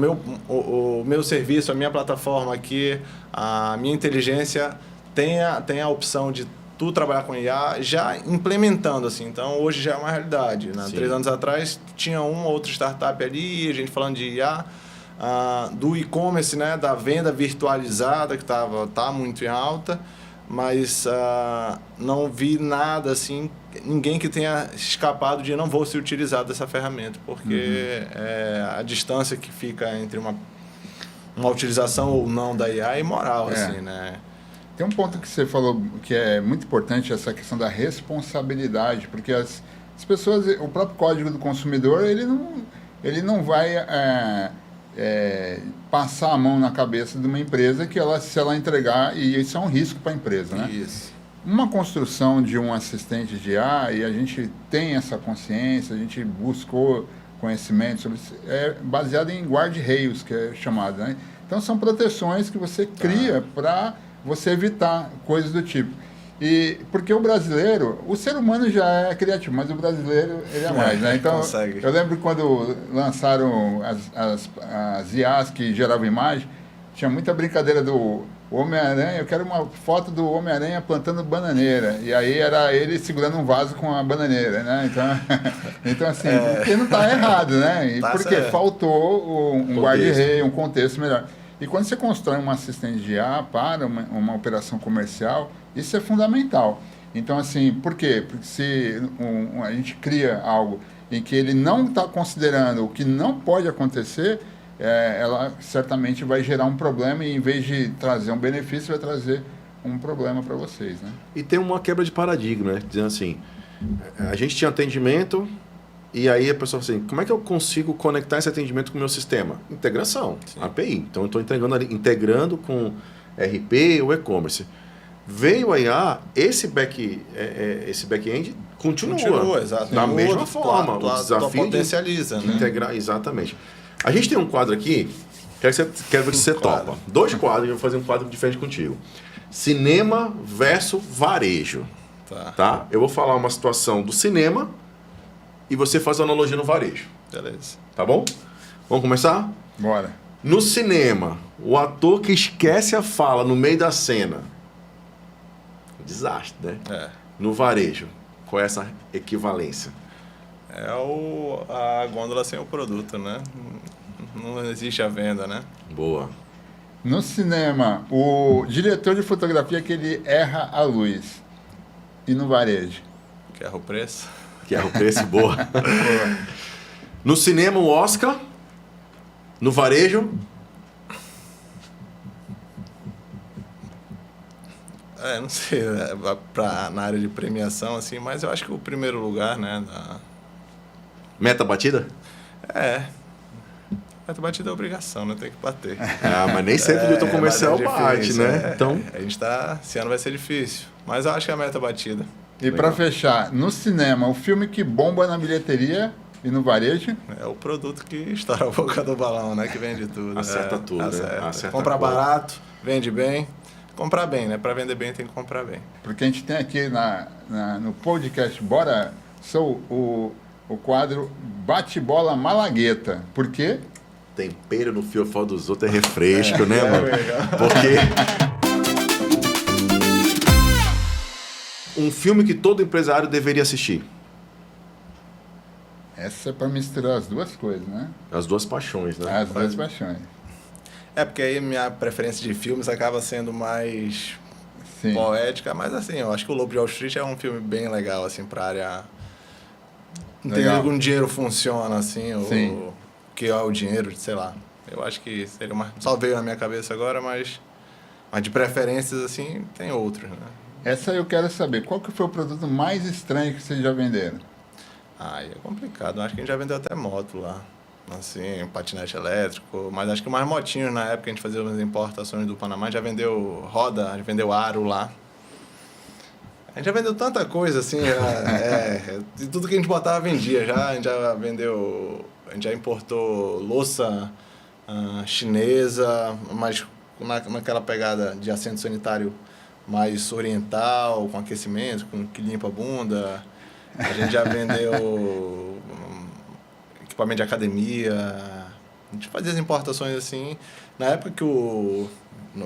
meu serviço, a minha plataforma aqui, a minha inteligência tem a opção de tu trabalhar com IA já implementando, assim. Então, hoje já é uma realidade, né? 3 anos atrás, tinha uma ou outra startup ali, a gente falando de IA, do e-commerce, né? Da venda virtualizada, que tá muito em alta, mas não vi nada, assim, ninguém que tenha escapado de não vou se utilizar dessa ferramenta, porque a distância que fica entre uma utilização ou não da IA é imoral, assim, né? Tem um ponto que você falou que é muito importante, essa questão da responsabilidade, porque as pessoas, o próprio Código do Consumidor, ele não vai passar a mão na cabeça de uma empresa que se ela entregar, e isso é um risco para a empresa, né? Isso. Uma construção de um assistente de IA, e a gente tem essa consciência, a gente buscou conhecimento sobre isso, é baseado em guarda-reios, que é chamado, né? Então, são proteções que você cria para você evitar coisas do tipo. E porque o brasileiro, o ser humano já é criativo, mas o brasileiro ele é mais, né? Então, consegue. Eu lembro quando lançaram as IAs que geravam imagem, tinha muita brincadeira do Homem-Aranha. Eu quero uma foto do Homem-Aranha plantando bananeira. E aí era ele segurando um vaso com a bananeira, né? Então assim, porque não está errado, né? E porque faltou um guarda-rei, um contexto melhor. E quando você constrói uma assistente de IA para uma operação comercial, isso é fundamental. Então, assim, por quê? Porque se a gente cria algo em que ele não está considerando o que não pode acontecer, ela certamente vai gerar um problema e, em vez de trazer um benefício, vai trazer um problema para vocês, né? E tem uma quebra de paradigma, né? Dizendo assim, a gente tinha atendimento e aí a pessoa assim, como é que eu consigo conectar esse atendimento com o meu sistema? Integração, sim. API. Então eu estou integrando com RP ou e-commerce. Veio a IA, esse back-end continua exato. da mesma forma. O desafio potencializa, de integrar, exatamente. A gente tem um quadro aqui, quero ver se você topa. 2 quadros, eu vou fazer um quadro diferente contigo. Cinema versus varejo. Tá? Eu vou falar uma situação do cinema e você faz a analogia no varejo. Beleza. Tá bom? Vamos começar? Bora. No cinema, o ator que esquece a fala no meio da cena. Desastre, né? No varejo, qual é essa equivalência? É a gôndola sem o produto, né? Não existe a venda, né? Boa. No cinema, o diretor de fotografia que ele erra a luz. E no varejo? Que erra o preço. Que erra o preço, boa. No cinema, o Oscar. No varejo... Não sei, na área de premiação, assim, mas eu acho que o primeiro lugar, né? Meta batida? Meta batida é obrigação, né? Tem que bater. Mas nem sempre o diretor comercial bate, difícil, né? Então... A gente esse ano vai ser difícil, mas eu acho que é a meta batida. E para fechar, no cinema, o filme que bomba na bilheteria e no varejo? É o produto que estoura a boca do balão, né? Que vende tudo. Acerta tudo, né? Acerta compra barato, vende bem. Comprar bem, né? Para vender bem tem que comprar bem. Porque a gente tem aqui no podcast Bora Sou o quadro Bate-Bola Malagueta. Por quê? Tempero no fiofó dos outros é refresco, né, mano? Porque... um filme que todo empresário deveria assistir. Essa é para misturar as duas coisas, né? As duas paixões, né? As duas paixões. Porque aí minha preferência de filmes acaba sendo mais poética, mas assim, eu acho que o Lobo de Wall Street é um filme bem legal, assim, pra área... Entender como o dinheiro funciona, assim, o que é o dinheiro, sei lá. Eu acho que seria só veio na minha cabeça agora, mas de preferências, assim, tem outros, né? Essa eu quero saber, qual que foi o produto mais estranho que vocês já venderam? É complicado, acho que a gente já vendeu até moto lá. Assim, patinete elétrico, mas acho que mais motinhos na época a gente fazia umas importações do Panamá, já vendeu roda, já vendeu aro lá. A gente já vendeu tanta coisa, assim, de tudo que a gente botava vendia já, a gente já vendeu, a gente já importou louça chinesa, mas naquela pegada de assento sanitário mais oriental, com aquecimento, que limpa a bunda. A gente já vendeu equipamento de academia, a gente fazia as importações assim. Na época que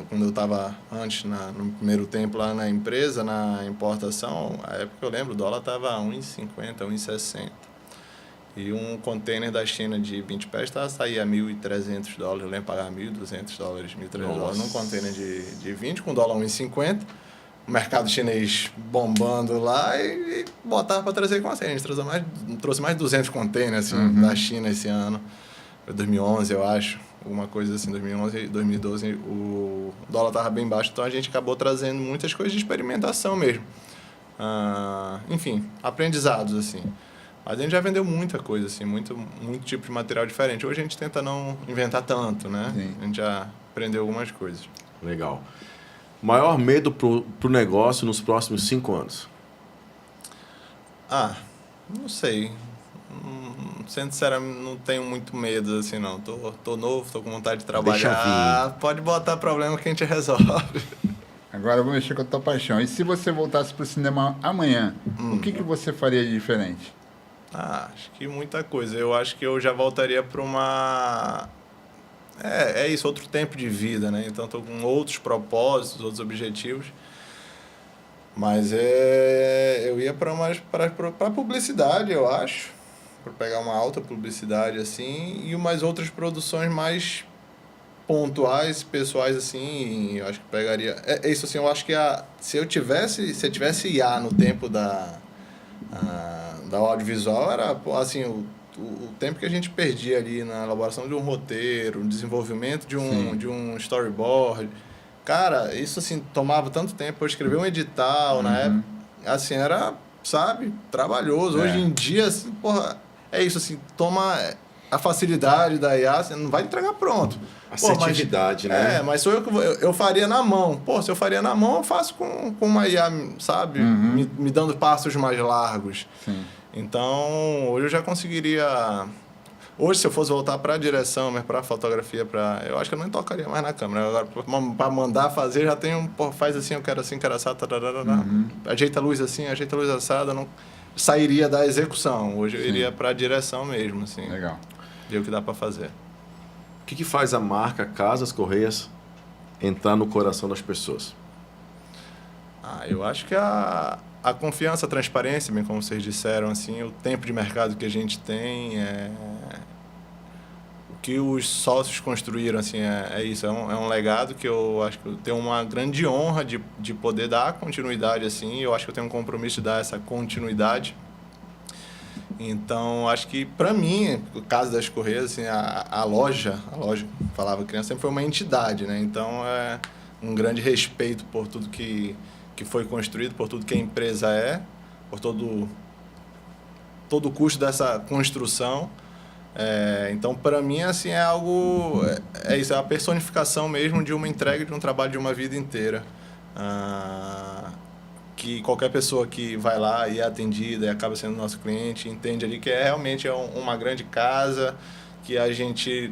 quando eu estava antes, no primeiro tempo lá na empresa, na importação, a época que eu lembro, o dólar estava R$1,50, R$1,60. E um container da China de 20 pés saía $1.300, eu lembro pagar $1.200, $1.300 num container de 20, com dólar 1,50. O mercado chinês bombando lá e botava para trazer com a gente. Trouxe mais de 200 containers assim, da China esse ano. Foi 2011, eu acho. Alguma coisa assim, 2011, 2012. O dólar estava bem baixo, então a gente acabou trazendo muitas coisas de experimentação mesmo. Enfim, aprendizados, assim. Mas a gente já vendeu muita coisa, assim, muito tipo de material diferente. Hoje a gente tenta não inventar tanto, né? Sim. A gente já aprendeu algumas coisas. Legal. Maior medo pro negócio nos próximos 5 anos? Não sei. Sendo sincero, não tenho muito medo, assim, não. Tô novo, tô com vontade de trabalhar. Pode botar problema que a gente resolve. Agora eu vou mexer com a tua paixão. E se você voltasse pro cinema amanhã, o que você faria de diferente? Acho que muita coisa. Eu acho que eu já voltaria para uma... É isso, outro tempo de vida, né? Então, estou com outros propósitos, outros objetivos. Mas eu ia para publicidade, eu acho. Para pegar uma alta publicidade, assim. E umas outras produções mais pontuais, pessoais, assim, eu acho que pegaria... É isso, assim, eu acho que se eu tivesse IA no tempo da audiovisual, era, assim, o tempo que a gente perdia ali na elaboração de um roteiro, no desenvolvimento de um storyboard. Cara, isso, assim, tomava tanto tempo. Eu escrever um edital, na época, assim, era, sabe, trabalhoso. Hoje em dia, assim, porra, é isso, assim, toma... A facilidade da IA, você não vai entregar pronto. Assertividade, né? Mas sou eu faria na mão. Pô, se eu faria na mão, eu faço com uma IA, sabe? Me dando passos mais largos. Sim. Então, hoje eu já conseguiria... Hoje, se eu fosse voltar para a direção, mas para a fotografia, eu acho que eu não tocaria mais na câmera. Agora, para mandar fazer, já tem pô, faz assim, eu quero assim, quero assado, ajeita a luz assim, ajeita a luz assada, não sairia da execução. Hoje eu iria para a direção mesmo, assim. Legal. Ver o que dá para fazer. O que faz a marca Casas Correias entrar no coração das pessoas? Eu acho que a confiança, a transparência, bem como vocês disseram, assim, o tempo de mercado que a gente tem, o que os sócios construíram, assim, é isso, é um legado que eu acho que eu tenho uma grande honra de poder dar continuidade, assim, eu acho que eu tenho um compromisso de dar essa continuidade. Então, acho que, para mim, o caso das Correias, assim, a loja, falava criança, sempre foi uma entidade, né? Então, é um grande respeito por tudo que foi construído, por tudo que a empresa por todo o custo dessa construção. Então, para mim, assim, é algo... É isso, é a personificação mesmo de uma entrega de um trabalho de uma vida inteira. Que qualquer pessoa que vai lá e é atendida e acaba sendo nosso cliente, entende ali que realmente uma grande casa, que a gente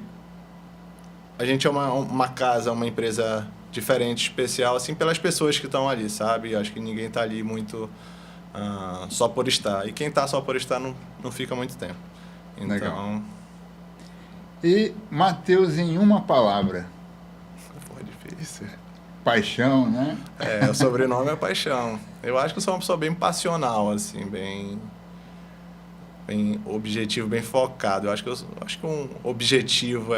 é uma casa, uma empresa diferente, especial, assim, pelas pessoas que estão ali, sabe? Acho que ninguém está ali muito só por estar. E quem está só por estar não fica muito tempo. Então... Legal. E Matheus, em uma palavra? Pô, difícil. Paixão, né? O sobrenome é Paixão. Eu acho que eu sou uma pessoa bem passional, assim, bem objetivo, bem focado. Eu acho que um objetivo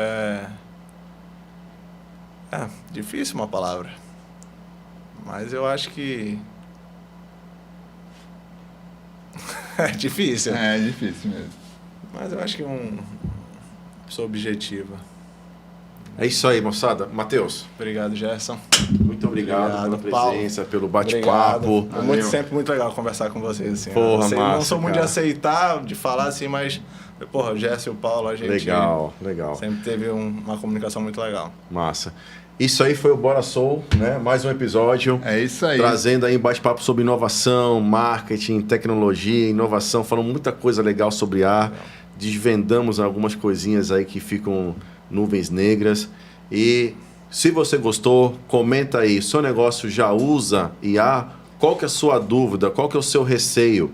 difícil uma palavra. Mas eu acho que... é difícil. É difícil mesmo. Mas eu acho que pessoa objetiva. É isso aí, moçada. Matheus. Obrigado, Gerson. Muito obrigado pela presença, Paulo. pelo bate-papo. Sempre muito legal conversar com vocês. Assim, porra, massa, não sou muito cara. de aceitar, de falar assim, mas, porra, o Gerson e o Paulo, a gente... Legal. Sempre teve uma comunicação muito legal. Massa. Isso aí foi o Bora Soul, né? Mais um episódio. É isso aí. Trazendo aí um bate-papo sobre inovação, marketing, tecnologia, inovação. Falamos muita coisa legal sobre ar. Desvendamos algumas coisinhas aí que ficam nuvens negras. E se você gostou, comenta aí. Seu negócio já usa IA? Qual que é a sua dúvida? Qual que é o seu receio?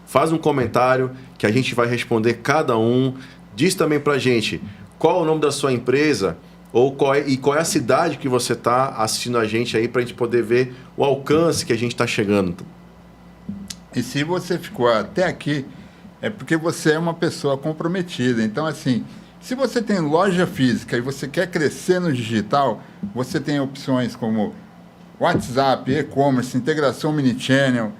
Faz um comentário que a gente vai responder cada um. Diz também pra gente qual é o nome da sua empresa ou qual é a cidade que você está assistindo a gente aí, pra gente poder ver o alcance que a gente está chegando. E se você ficou até aqui, é porque você é uma pessoa comprometida. Então, assim, se você tem loja física e você quer crescer no digital, você tem opções como WhatsApp, e-commerce, integração mini-channel,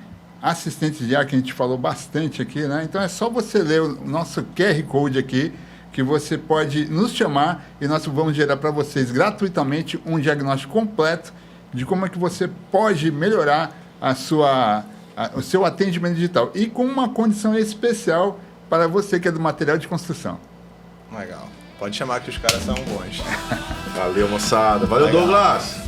assistentes de ar, que a gente falou bastante aqui, né? Então, é só você ler o nosso QR Code aqui, que você pode nos chamar e nós vamos gerar para vocês gratuitamente um diagnóstico completo de como é que você pode melhorar o seu atendimento digital. E com uma condição especial para você que é do material de construção. Legal. Pode chamar que os caras são bons. Valeu, moçada. Valeu, Legal. Douglas.